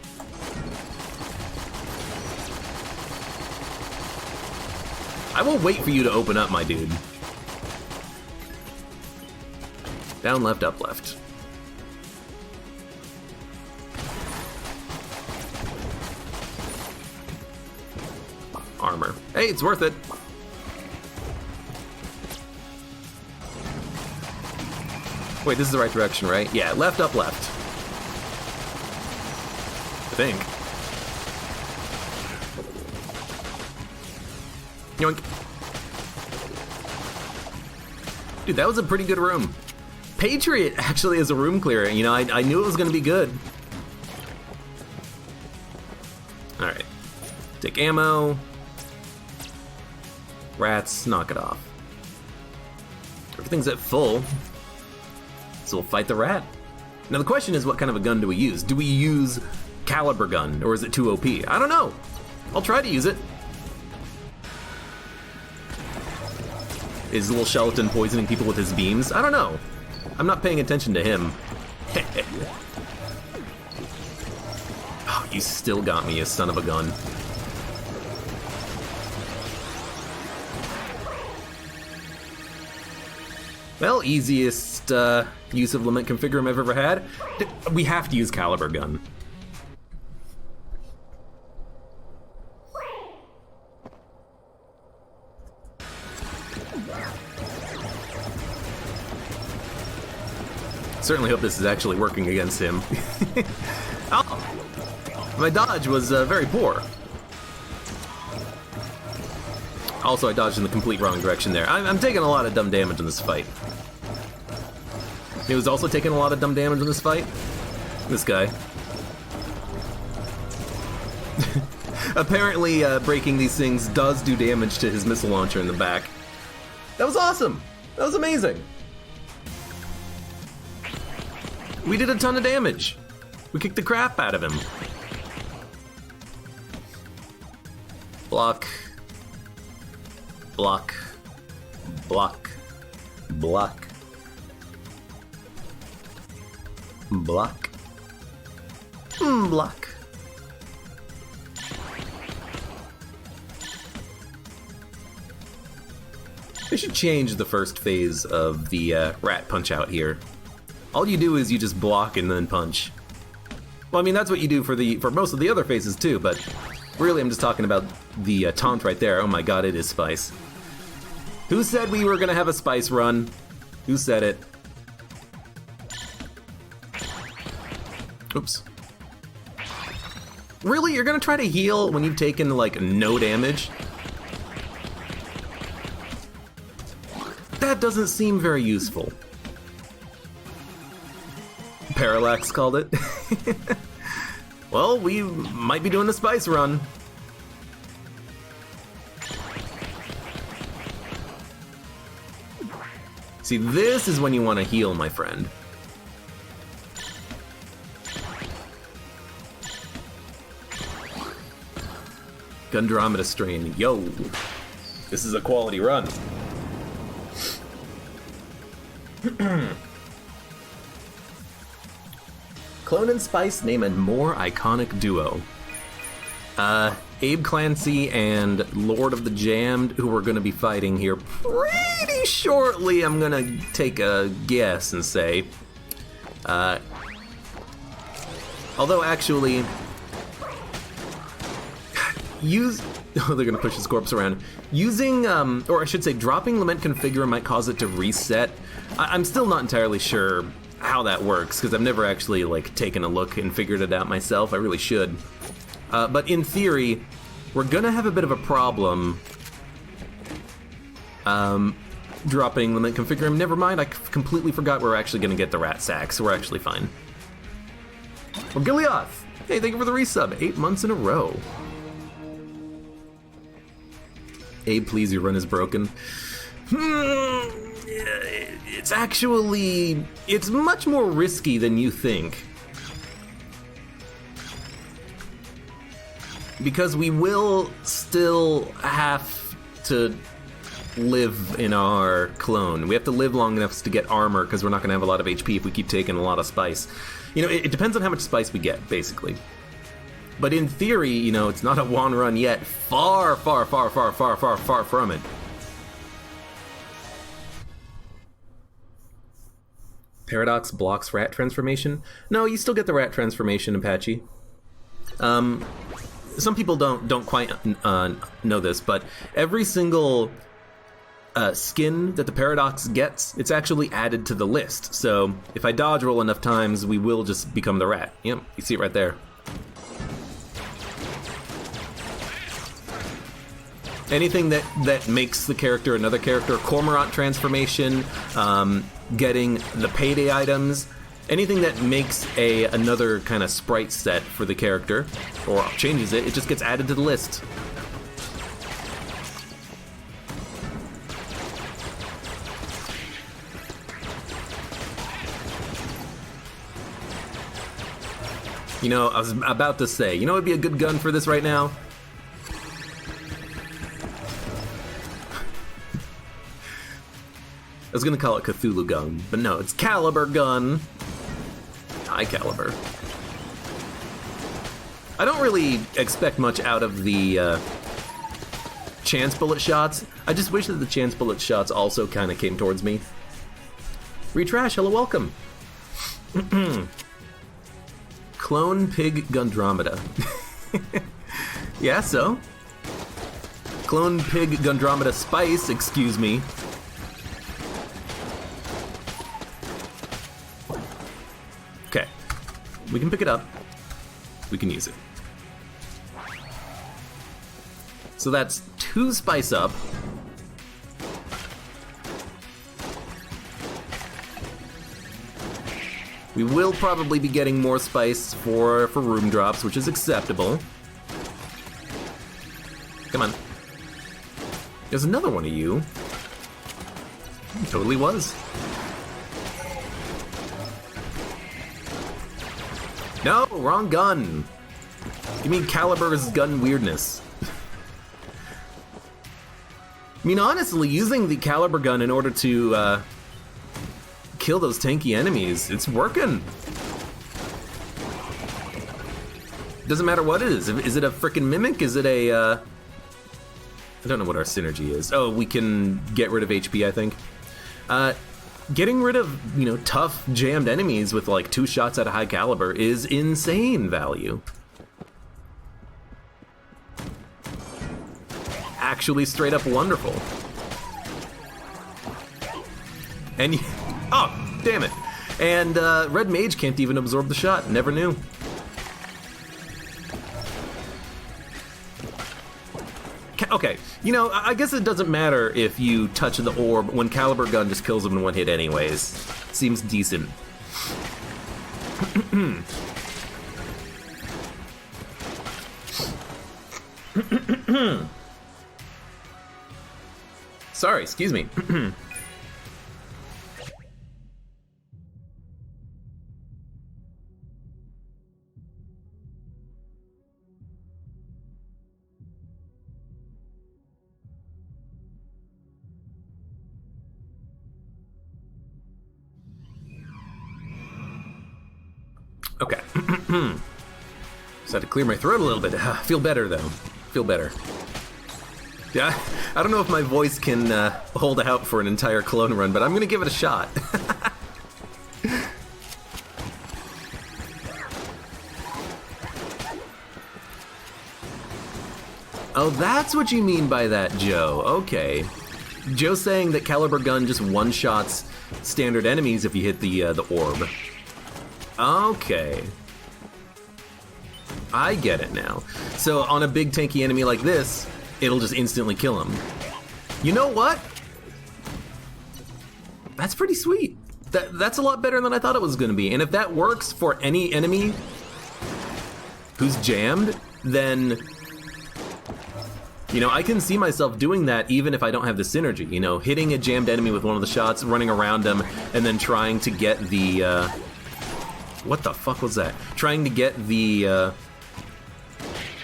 I will wait for you to open up, my dude. Down, left, up, left. Armor. Hey, it's worth it. Wait, this is the right direction, right? Yeah, left, up, left. I think. Yoink. Dude, that was a pretty good room. Patriot actually is a room clearer. You know, I knew it was going to be good. Alright. Take ammo. Rats, knock it off. Everything's at full. So we'll fight the rat. Now the question is, what kind of a gun do we use? Do we use Kaliber gun, or is it too OP? I don't know. I'll try to use it. Is Little Skeleton poisoning people with his beams? I don't know. I'm not paying attention to him. Oh, you still got me, you son of a gun. Well, easiest use of Lament Configurum I've ever had. We have to use Kaliber gun. Certainly hope this is actually working against him. Oh, my dodge was very poor. Also, I dodged in the complete wrong direction there. I'm taking a lot of dumb damage in this fight. He was also taking a lot of dumb damage in this fight. This guy. Apparently, breaking these things does do damage to his missile launcher in the back. That was awesome! That was amazing! We did a ton of damage. We kicked the crap out of him. Block. Block. Block. Block. Block. Block. They should change the first phase of the rat punch out here. All you do is you just block and then punch. Well, I mean, that's what you do for most of the other phases too, but really I'm just talking about the taunt right there. Oh my god, it is spice. Who said we were gonna have a spice run? Who said it? Oops. Really? You're gonna try to heal when you've taken, like, no damage? That doesn't seem very useful. Parallax called it. Well, we might be doing the spice run. See, this is when you want to heal, my friend. Gundramida strain. Yo, this is a quality run. Clone and Spice name a more iconic duo. AbeClancy and Lord of the Jammed, who we're going to be fighting here pretty shortly, I'm going to take a guess and say. Although, actually, oh, they're going to push his corpse around. Using, or I should say, dropping Lament Configurum might cause it to reset. I'm still not entirely sure how that works, because I've never actually, like, taken a look and figured it out myself. I really should. But in theory, we're gonna have a bit of a problem dropping Lament Configurum. Never mind, I completely forgot we're actually gonna get the rat sack, so we're actually fine. Well, Gilioth! Hey, thank you for the resub. 8 months in a row. Abe, please, your run is broken. It's actually... it's much more risky than you think. Because we will still have to live in our clone. We have to live long enough to get armor, because we're not going to have a lot of HP if we keep taking a lot of spice. You know, it depends on how much spice we get, basically. But in theory, you know, it's not a one run yet. Far, far, far, far, far, far, far from it. Paradox blocks rat transformation? No, you still get the rat transformation, Apache. Some people don't quite know this, but every single skin that the Paradox gets, it's actually added to the list. So if I dodge roll enough times, we will just become the rat. Yep, you see it right there. Anything that makes the character another character, Cormorant transformation, getting the payday items, anything that makes another kind of sprite set for the character, or changes it, it just gets added to the list. You know, I was about to say, you know what would be a good gun for this right now? I was gonna call it Cthulhu gun, but no, it's Kaliber gun. Hi, Kaliber. I don't really expect much out of the chance bullet shots. I just wish that the chance bullet shots also kind of came towards me. Retrash, hello, welcome. Clone Pig Gundromeda. Yeah, so? Clone Pig Gundromeda Spice, excuse me. Okay. We can pick it up. We can use it. So that's 2 spice up. We will probably be getting more spice for room drops, which is acceptable. Come on. There's another one of you. It totally was. No, wrong gun. You mean Kaliber's gun weirdness. I mean, honestly, using the Kailber gun in order to kill those tanky enemies, it's working. Doesn't matter what it is. Is it a freaking mimic? Is it a I don't know what our synergy is. Oh, we can get rid of HP, I think. Getting rid of, you know, tough, jammed enemies with like 2 shots at a high caliber is insane value. Actually straight up wonderful. And oh, damn it. And Red Mage can't even absorb the shot. Never knew. Okay, you know, I guess it doesn't matter if you touch the orb when Kailber gun just kills him in 1 hit anyways. Seems decent. Sorry, excuse me. Okay. Just had to clear my throat a little bit. Feel better, though. Feel better. Yeah, I don't know if my voice can hold out for an entire clone run, but I'm gonna give it a shot. Oh, that's what you mean by that, Joe. Okay. Joe's saying that Kailber gun just one-shots standard enemies if you hit the orb. Okay. I get it now. So on a big tanky enemy like this, it'll just instantly kill him. You know what? That's pretty sweet. That's a lot better than I thought it was going to be. And if that works for any enemy who's jammed, then, you know, I can see myself doing that even if I don't have the synergy. You know, hitting a jammed enemy with one of the shots, running around them, and then trying to get the, what the fuck was that? Trying to get the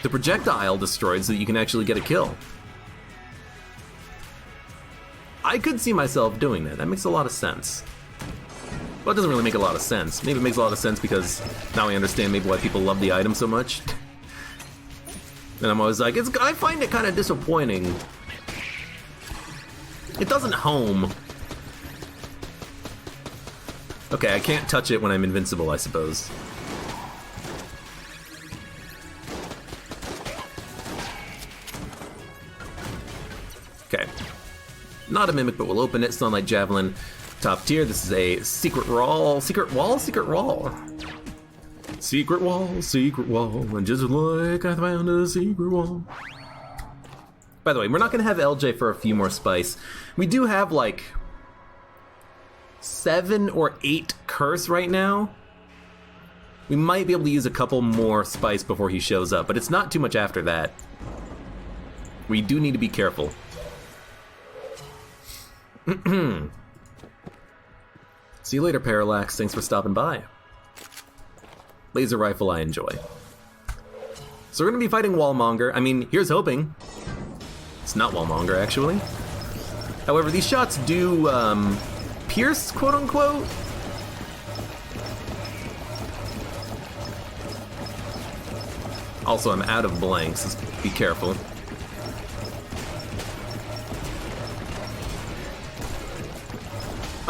projectile destroyed so that you can actually get a kill. I could see myself doing that. That makes a lot of sense. Well, it doesn't really make a lot of sense. Maybe it makes a lot of sense because now I understand maybe why people love the item so much. And I'm always like, I find it kind of disappointing. It doesn't home. Okay, I can't touch it when I'm invincible, I suppose. Okay. Not a mimic, but we'll open it. Sunlight Javelin, top tier. This is a secret wall. Secret wall? Secret wall. Secret wall. And just like I found a secret wall. By the way, we're not going to have LJ for a few more spice. We do have like 7 or 8 curse right now. We might be able to use a couple more spice before he shows up, but it's not too much after that. We do need to be careful. See you later, Parallax. Thanks for stopping by. Laser rifle I enjoy. So we're going to be fighting Wallmonger. I mean, here's hoping. It's not Wallmonger, actually. However, these shots do pierce, quote-unquote. Also, I'm out of blanks. Just be careful.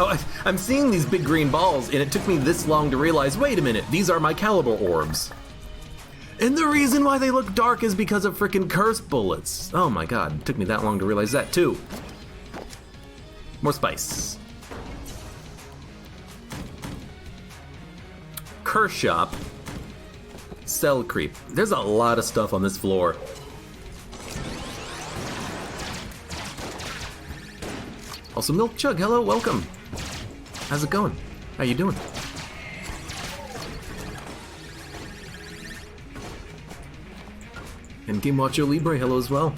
Oh, I'm seeing these big green balls, and it took me this long to realize, wait a minute, these are my Kaliber orbs. And the reason why they look dark is because of frickin' curse bullets. Oh my god, it took me that long to realize that too. More spice. Curse shop. Cell creep. There's a lot of stuff on this floor. Also, Milk Chug, hello, welcome. How's it going? How you doing? And Game Watcho Libre, hello as well.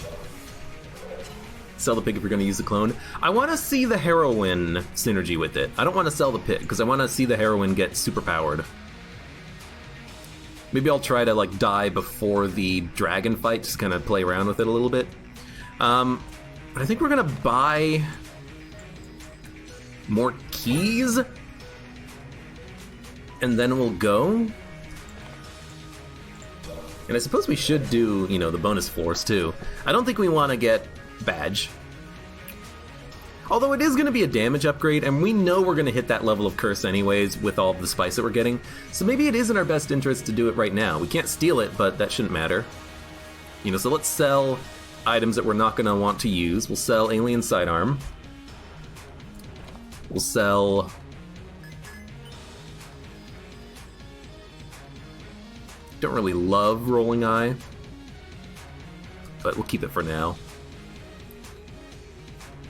Sell the pig if you're going to use the clone. I want to see the heroine synergy with it. I don't want to sell the pig, because I want to see the heroine get superpowered. Maybe I'll try to like die before the dragon fight, just kind of play around with it a little bit. I think we're going to buy more keys, and then we'll go. And I suppose we should do, you know, the bonus floors too. I don't think we want to get badge. Although it is going to be a damage upgrade, and we know we're going to hit that level of curse anyways with all of the spice that we're getting. So maybe it is in our best interest to do it right now. We can't steal it, but that shouldn't matter. You know, so let's sell items that we're not going to want to use. We'll sell Alien Sidearm. We'll sell... Don't really love Rolling Eye, but we'll keep it for now.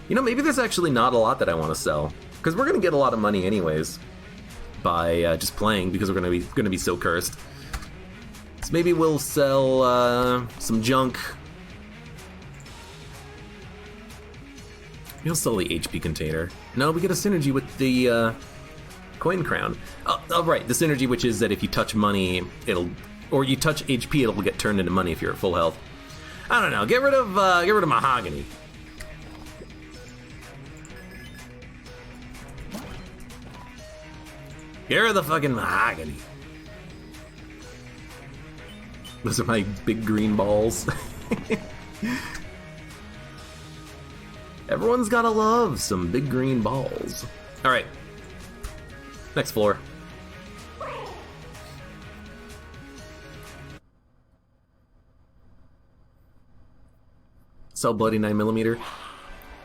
You know, maybe there's actually not a lot that I want to sell, because we're going to get a lot of money anyways by just playing, because we're going to be so cursed. So maybe we'll sell some junk. We'll sell the HP container. No, we get a synergy with the coin crown. Oh, right, the synergy which is that if you touch money, it'll... Or you touch HP, it'll get turned into money if you're at full health. I don't know. Get rid of mahogany. Get rid of the fucking mahogany. Those are my big green balls. Everyone's gotta love some big green balls. All right. Next floor. Sell bloody 9mm.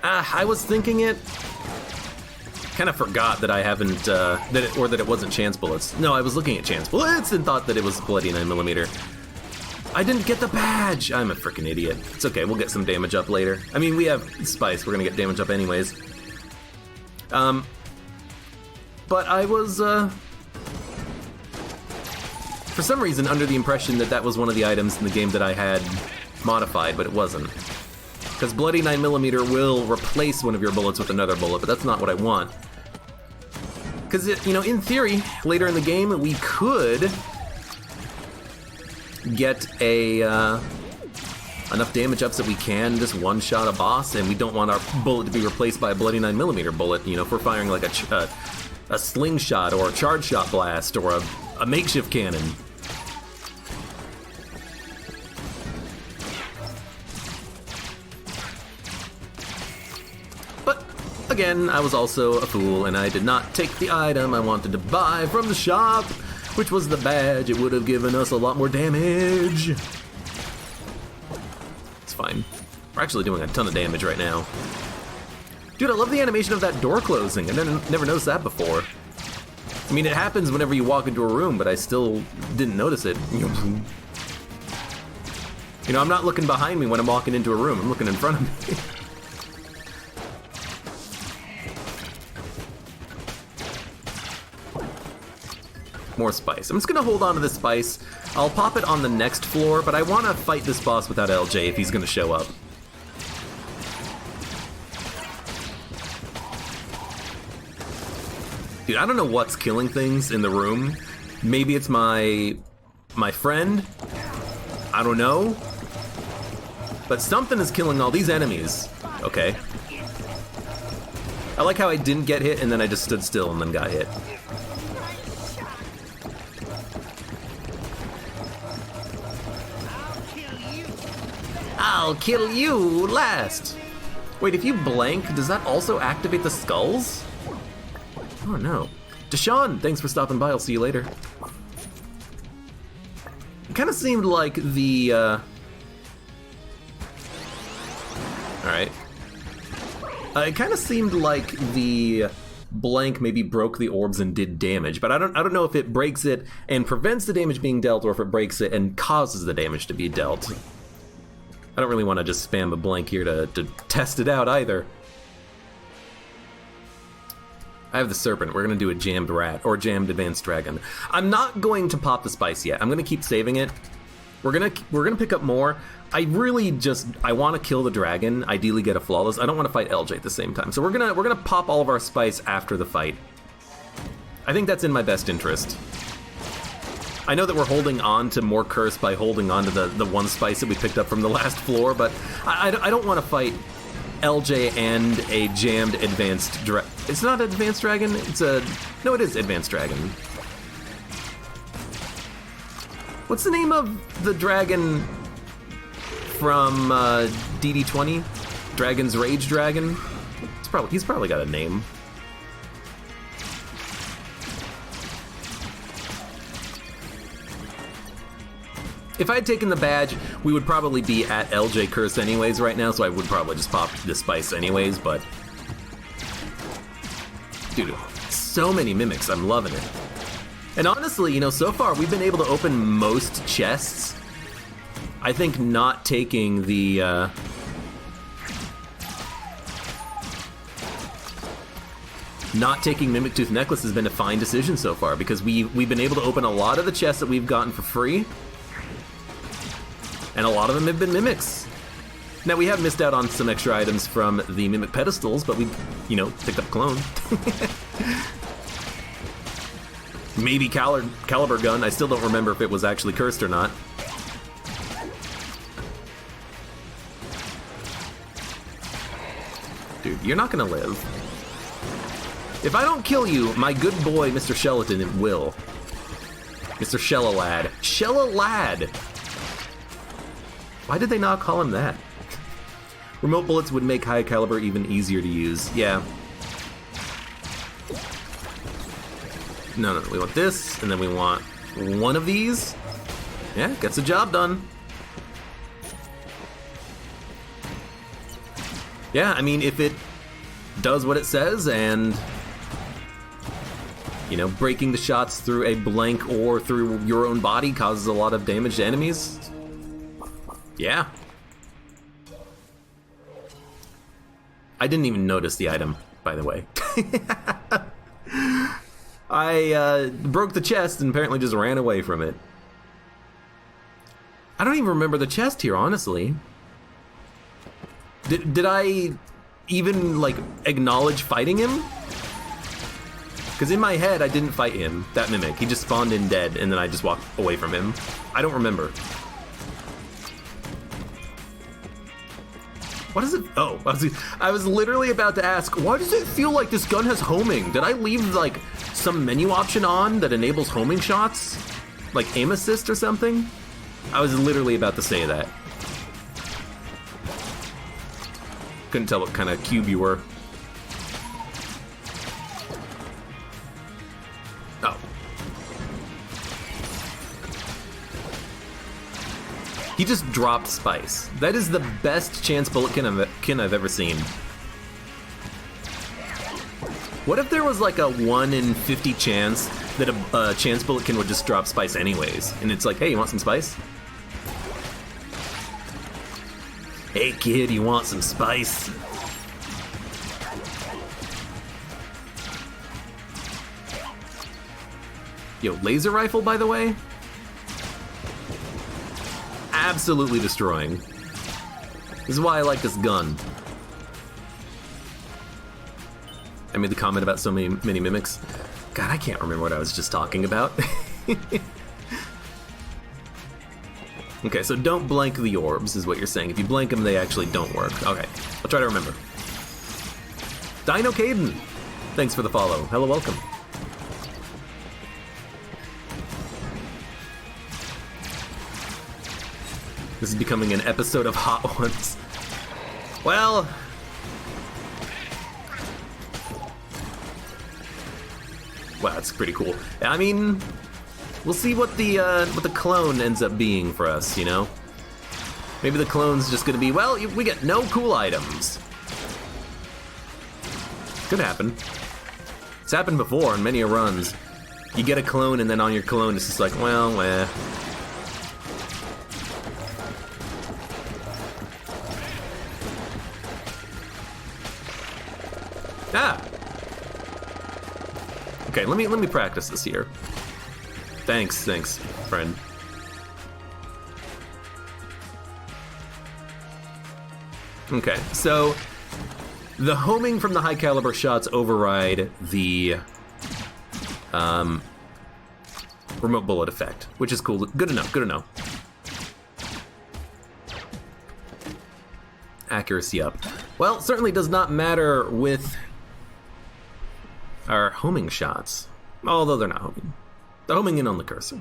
I was thinking it. Kind of forgot that I haven't that it wasn't chance bullets. No, I was looking at chance bullets and thought that it was bloody 9mm. I didn't get the badge. I'm a freaking idiot. It's okay. We'll get some damage up later. I mean, we have spice. We're gonna get damage up anyways. But I was for some reason under the impression that that was one of the items in the game that I had modified, but it wasn't. Because bloody 9mm will replace one of your bullets with another bullet, but that's not what I want. Because, you know, in theory, later in the game, we could get a enough damage ups that we can just one-shot a boss, and we don't want our bullet to be replaced by a bloody 9mm bullet. You know, if we're firing like a slingshot or a charge shot blast or a makeshift cannon. But again, I was also a fool, and I did not take the item I wanted to buy from the shop, which was the badge. It would have given us a lot more damage. It's fine. We're actually doing a ton of damage right now. Dude, I love the animation of that door closing. I never noticed that before. I mean, it happens whenever you walk into a room, but I still didn't notice it. You know, I'm not looking behind me when I'm walking into a room. I'm looking in front of me. More spice. I'm just gonna hold on to this spice. I'll pop it on the next floor, but I want to fight this boss without LJ if he's gonna show up. Dude, I don't know what's killing things in the room. Maybe it's my friend. I don't know. But something is killing all these enemies. Okay. I like how I didn't get hit and then I just stood still and then got hit. I'll kill you last. Wait, if you blank, does that also activate the skulls? Oh no. Deshaun, thanks for stopping by. I'll see you later. It kind of seemed like the, Alright. It kind of seemed like the blank maybe broke the orbs and did damage, but I don't know if it breaks it and prevents the damage being dealt, or if it breaks it and causes the damage to be dealt. I don't really want to just spam a blank here to test it out either. I have the serpent. We're gonna do a jammed rat or jammed advanced dragon. I'm not going to pop the spice yet. I'm gonna keep saving it. We're gonna pick up more. I want to kill the dragon. Ideally, get a flawless. I don't want to fight LJ at the same time. So we're gonna pop all of our spice after the fight. I think that's in my best interest. I know that we're holding on to more curse by holding on to the one spice that we picked up from the last floor, but I don't want to fight LJ and a jammed advanced dragon. It's not advanced dragon, no, it is advanced dragon. What's the name of the dragon from DD20? Dragon's Rage Dragon? He's probably got a name. If I had taken the badge, we would probably be at LJ Curse anyways right now, so I would probably just pop the spice anyways, but... Dude, so many mimics, I'm loving it. And honestly, you know, so far we've been able to open most chests. I think not taking the, Not taking Mimic Tooth Necklace has been a fine decision so far, because we've been able to open a lot of the chests that we've gotten for free. And a lot of them have been mimics. Now, we have missed out on some extra items from the mimic pedestals, but we, you know, picked up clone. Maybe Kaliber gun. I still don't remember if it was actually cursed or not. Dude, you're not gonna live. If I don't kill you, my good boy, Mr. Shellton, will. Mr. Shellolad. Shellolad! Why did they not call him that? Remote bullets would make high caliber even easier to use. Yeah. No, we want this, and then we want one of these. Yeah, gets the job done. Yeah, I mean, if it does what it says, and, you know, breaking the shots through a blank or through your own body causes a lot of damage to enemies, yeah. I didn't even notice the item, by the way. I broke the chest and apparently just ran away from it. I don't even remember the chest here, honestly. Did I even, like, acknowledge fighting him? Because in my head, I didn't fight him, that mimic. He just spawned in dead, and then I just walked away from him. I don't remember. What is it? Oh, I was literally about to ask, why does it feel like this gun has homing? Did I leave, like, some menu option on that enables homing shots? Like aim assist or something? I was literally about to say that. Couldn't tell what kind of cube you were. Oh. He just dropped Spice. That is the best chance bulletkin I've ever seen. What if there was like a 1 in 50 chance that a chance bulletkin would just drop Spice anyways? And it's like, hey, you want some Spice? Hey kid, you want some Spice? Yo, laser rifle, by the way? Absolutely destroying. This is why I like this gun. I made the comment about so many mimics. God, I can't remember what I was just talking about. Okay, so don't blank the orbs, is what you're saying. If you blank them, they actually don't work. Okay, I'll try to remember. Dino Caden, thanks for the follow. Hello, welcome. This is becoming an episode of Hot Ones. Well... wow, that's pretty cool. I mean, we'll see what the clone ends up being for us, you know? Maybe the clone's just gonna be, well, we get no cool items. Could happen. It's happened before in many runs. You get a clone and then on your clone it's just like, well, eh. Ah! Okay, let me practice this here. Thanks, friend. Okay, so the homing from the high caliber shots override the remote bullet effect, which is cool. Good enough, good enough. Accuracy up. Well, certainly does not matter with our homing shots, although they're not homing. They're homing in on the cursor.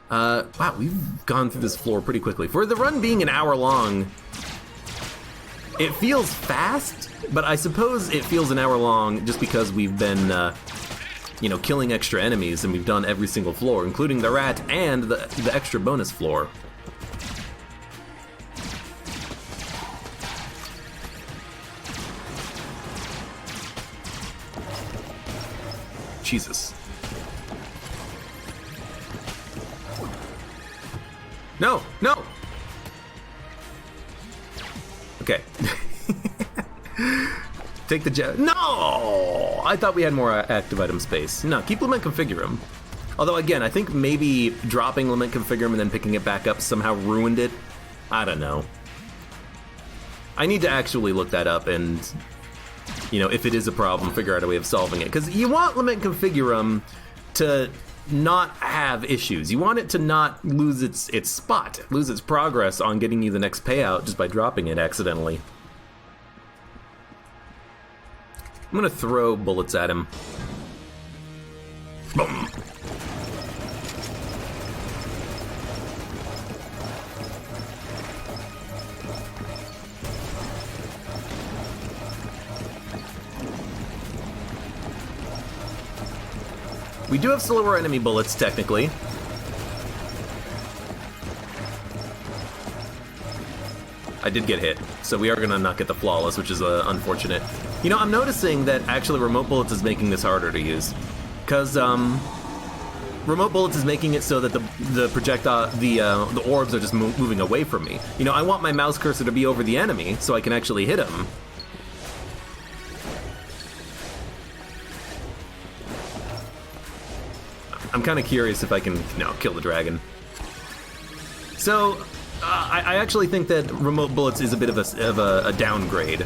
Wow, we've gone through this floor pretty quickly. For the run being an hour long, it feels fast, but I suppose it feels an hour long just because we've been, you know, killing extra enemies and we've done every single floor, including the rat and the extra bonus floor. Jesus. No, no! Okay. Take the jet. No! I thought we had more active item space. No, keep Lament Configurum. Although, again, I think maybe dropping Lament Configurum and then picking it back up somehow ruined it. I don't know. I need to actually look that up and, you know, if it is a problem, figure out a way of solving it. Because you want Lament Configurum to not have issues. You want it to not lose its spot, lose its progress on getting you the next payout just by dropping it accidentally. I'm gonna throw bullets at him. Boom! We do have slower enemy bullets, technically. I did get hit, so we are gonna not get the flawless, which is unfortunate. You know, I'm noticing that actually remote bullets is making this harder to use, because remote bullets is making it so that the projectile, the orbs are just moving away from me. You know, I want my mouse cursor to be over the enemy so I can actually hit him. I'm kind of curious if I can, kill the dragon. So, I actually think that remote bullets is a bit of a downgrade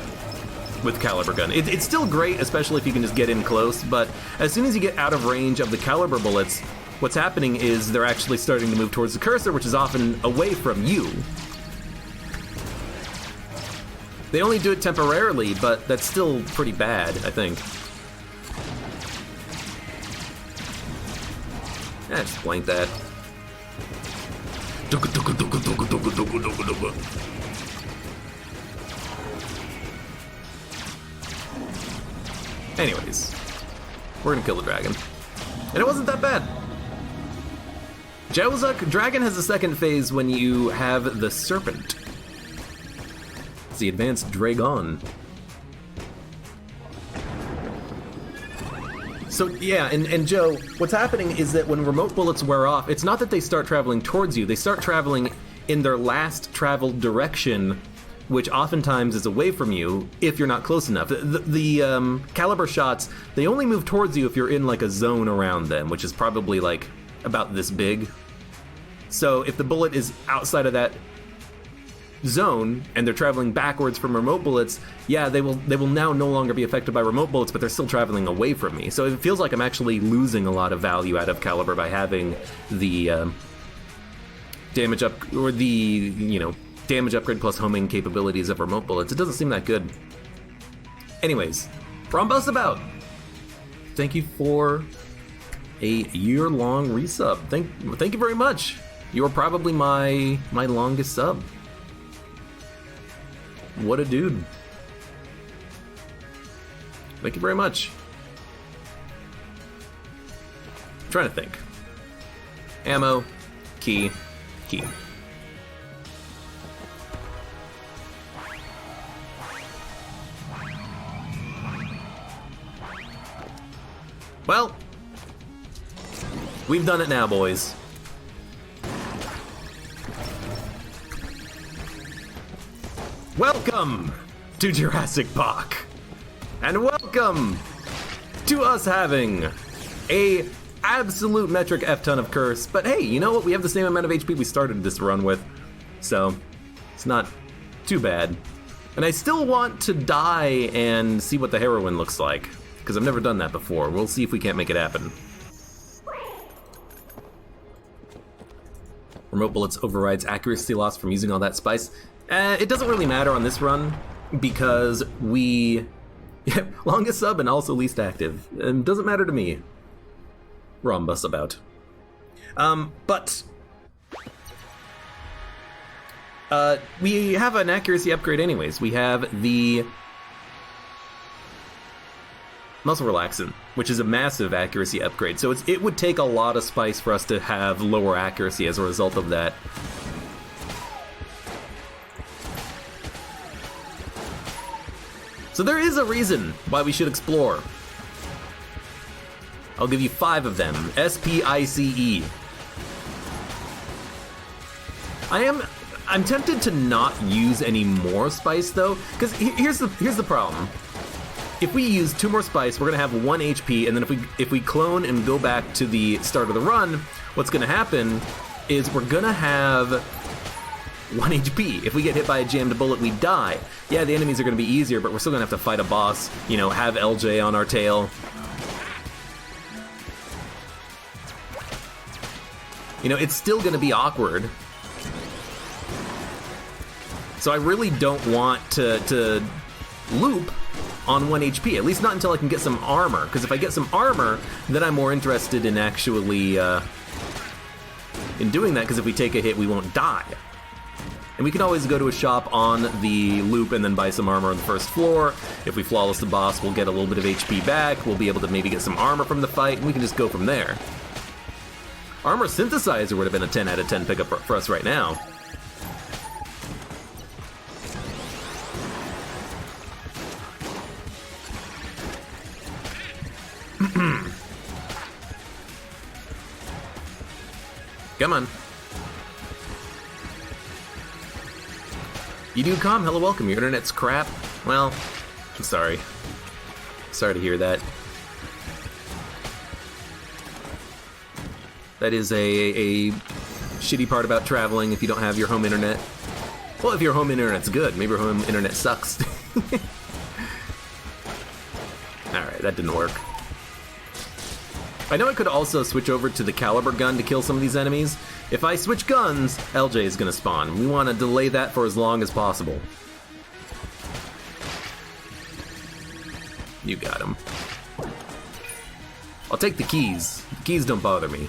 with Kaliber gun. It's still great, especially if you can just get in close, but as soon as you get out of range of the Kaliber bullets, what's happening is they're actually starting to move towards the cursor, which is often away from you. They only do it temporarily, but that's still pretty bad, I think. Just blank that. Anyways, we're gonna kill the dragon. And it wasn't that bad. Jowzuk, dragon has a second phase when you have the serpent. It's the advanced Dragon. So yeah, and Joe, what's happening is that when remote bullets wear off, it's not that they start traveling towards you, they start traveling in their last traveled direction, which oftentimes is away from you if you're not close enough. The Kaliber shots, they only move towards you if you're in like a zone around them, which is probably like about this big. So if the bullet is outside of that zone and they're traveling backwards from remote bullets, yeah, they will now no longer be affected by remote bullets, but they're still traveling away from me. So it feels like I'm actually losing a lot of value out of Kaliber by having the damage up, or the, you know, damage upgrade plus homing capabilities of remote bullets. It doesn't seem that good. Anyways, Rhombus about. Thank you for a year-long resub. Thank you very much. You are probably my longest sub. What a dude. Thank you very much. I'm trying to think. Ammo, key. Well, we've done it now, boys. Welcome to Jurassic Park, and welcome to us having a absolute metric F-ton of curse. But hey, you know what? We have the same amount of HP we started this run with, so it's not too bad. And I still want to die and see what the heroine looks like, because I've never done that before. We'll see if we can't make it happen. Remote bullets overrides accuracy loss from using all that spice. It doesn't really matter on this run, because we... longest sub and also least active. It doesn't matter to me. Rhombus about. We have an accuracy upgrade anyways. We have the muscle relaxant, which is a massive accuracy upgrade. So it would take a lot of spice for us to have lower accuracy as a result of that. So there is a reason why we should explore. I'll give you 5 of them. S-P-I-C-E. I'm tempted to not use any more spice though, because here's the problem. If we use 2 more spice, we're gonna have 1 HP, and then if we clone and go back to the start of the run, what's gonna happen is we're gonna have 1 HP. If we get hit by a jammed bullet, we die. Yeah, the enemies are gonna be easier, but we're still gonna have to fight a boss, you know, have LJ on our tail. You know, it's still gonna be awkward. So I really don't want to loop on 1 HP, at least not until I can get some armor, because if I get some armor, then I'm more interested in actually in doing that, because if we take a hit, we won't die. And we can always go to a shop on the loop and then buy some armor on the first floor. If we flawless the boss, we'll get a little bit of HP back, we'll be able to maybe get some armor from the fight, and we can just go from there. Armor Synthesizer would have been a 10 out of 10 pickup for us right now. Come on. You do come? Hello, welcome. Your internet's crap? Well, I'm sorry. Sorry to hear that. That is a shitty part about traveling if you don't have your home internet. Well, if your home internet's good. Maybe your home internet sucks. Alright, that didn't work. I know I could also switch over to the Kaliber gun to kill some of these enemies. If I switch guns, LJ is going to spawn. We want to delay that for as long as possible. You got him. I'll take the keys. The keys don't bother me.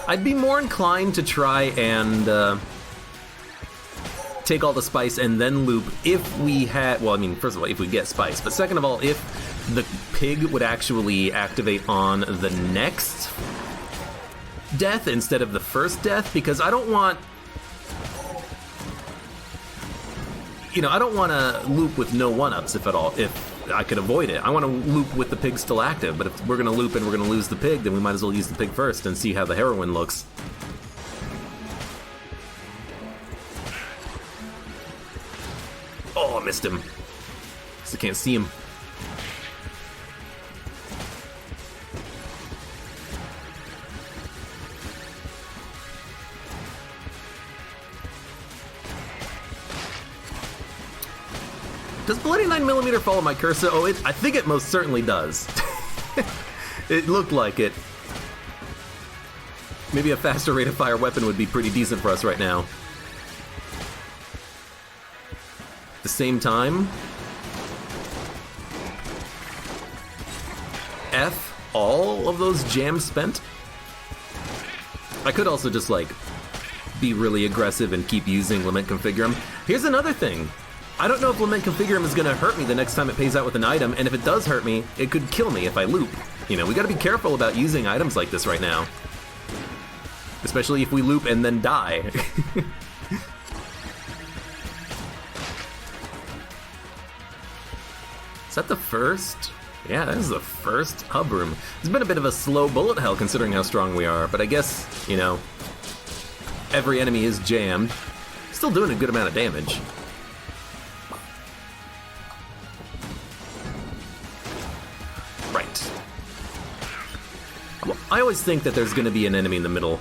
I'd be more inclined to try and take all the spice and then loop if we had... Well, I mean, first of all, if we get spice. But second of all, if the pig would actually activate on the next death instead of the first death, because I don't want... You know, I don't want to loop with no 1-ups, if at all, if I could avoid it. I want to loop with the pig still active, but if we're going to loop and we're going to lose the pig, then we might as well use the pig first and see how the heroine looks. Oh, I missed him. Because I can't see him. Does Bloody 9mm follow my cursor? Oh, I think it most certainly does. It looked like it. Maybe a faster rate of fire weapon would be pretty decent for us right now. At the same time, F all of those jams spent. I could also just like be really aggressive and keep using Lament Configurum. Here's another thing. I don't know if Lament Configurum is going to hurt me the next time it pays out with an item, and if it does hurt me, it could kill me if I loop. You know, we gotta be careful about using items like this right now. Especially if we loop and then die. Is that the first? Yeah, that is the first hub room. It's been a bit of a slow bullet hell considering how strong we are, but I guess, you know, every enemy is jammed. Still doing a good amount of damage. Right. Well, I always think that there's gonna be an enemy in the middle,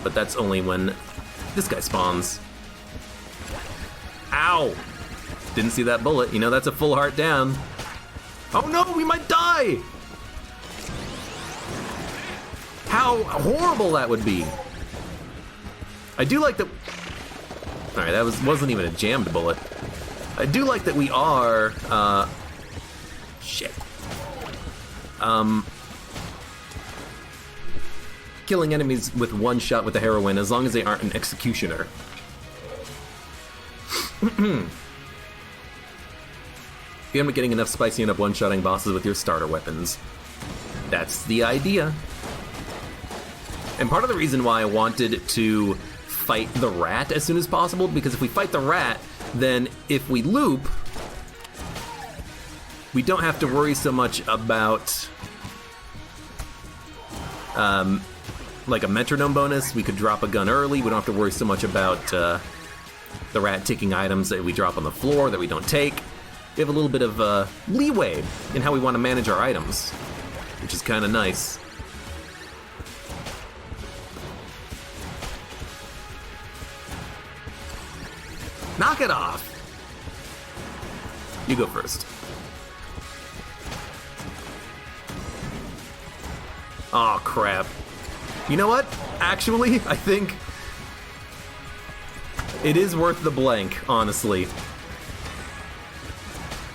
but that's only when this guy spawns. Ow! Didn't see that bullet. You know, that's a full heart down. Oh no, we might die! How horrible that would be. I do like that... Alright, that wasn't even a jammed bullet. I do like that we are, shit. Killing enemies with one shot with the heroine as long as they aren't an executioner. You end up getting enough spice, you end up one-shotting bosses with your starter weapons. That's the idea. And part of the reason why I wanted to fight the rat as soon as possible, because if we fight the rat, then if we loop, we don't have to worry so much about like a metronome bonus. We could drop a gun early. We don't have to worry so much about the rat taking items that we drop on the floor that we don't take. We have a little bit of leeway in how we want to manage our items, which is kind of nice. Knock it off! You go first. Aw, crap. You know what? Actually, I think it is worth the blank, honestly.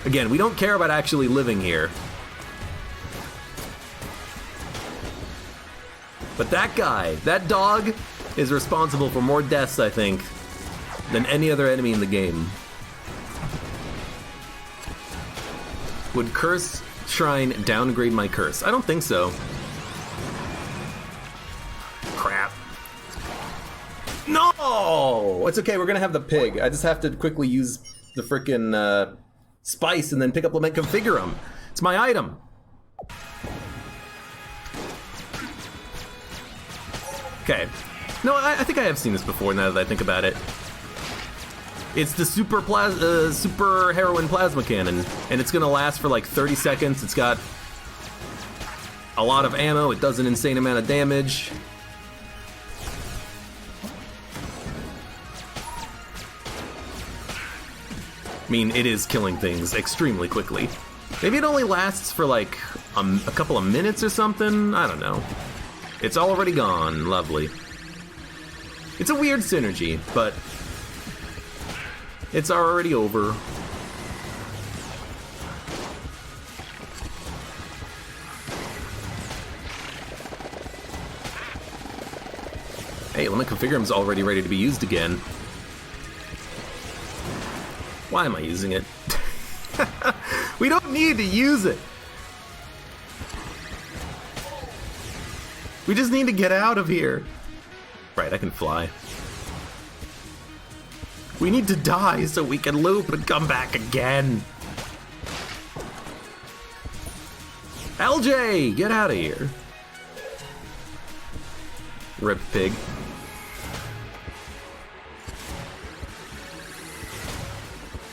Again, we don't care about actually living here. But that guy, that dog, is responsible for more deaths, I think, than any other enemy in the game. Would Curse Shrine downgrade my curse? I don't think so. Crap. No! It's okay, we're gonna have the pig. I just have to quickly use the frickin' spice and then pick up Lament Configurum. It's my item. Okay. No, I think I have seen this before now that I think about it. It's the super heroine plasma cannon, and it's gonna last for like 30 seconds. It's got a lot of ammo. It does an insane amount of damage. I mean, it is killing things extremely quickly. Maybe it only lasts for like a couple of minutes or something? I don't know. It's already gone. Lovely. It's a weird synergy, but It's already over. Hey, Limit Configurum's already ready to be used again. Why am I using it? We don't need to use it. We just need to get out of here. Right, I can fly. We need to die so we can loop and come back again. LJ, get out of here. Rip pig.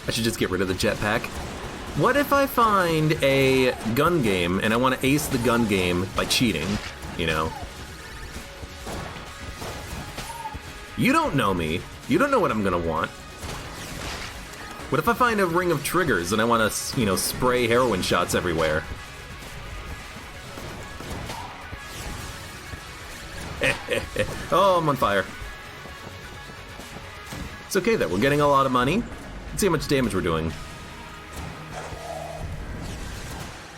I should just get rid of the jetpack. What if I find a gun game and I want to ace the gun game by cheating, you know? You don't know me. You don't know what I'm gonna want. What if I find a ring of triggers and I want to, you know, spray heroin shots everywhere? Oh, I'm on fire. It's okay though, we're getting a lot of money. Let's see how much damage we're doing.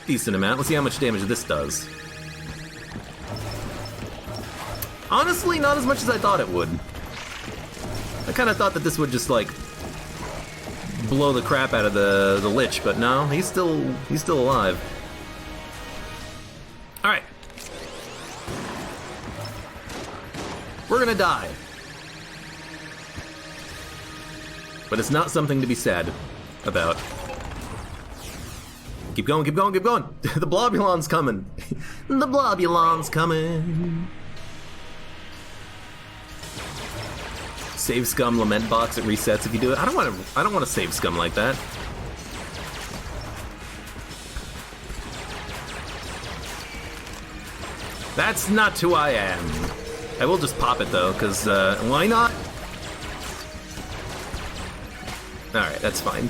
Decent amount. Let's see how much damage this does. Honestly, not as much as I thought it would. I kind of thought that this would just, like, blow the crap out of the Lich, but no, he's still alive. Alright. We're gonna die. But it's not something to be sad about. Keep going, keep going, keep going! The Blobulon's coming! The Blobulon's coming! Save scum lament box, it resets if you do it. I don't want to save scum like that. That's not who I am. I will just pop it though, because why not? Alright, that's fine.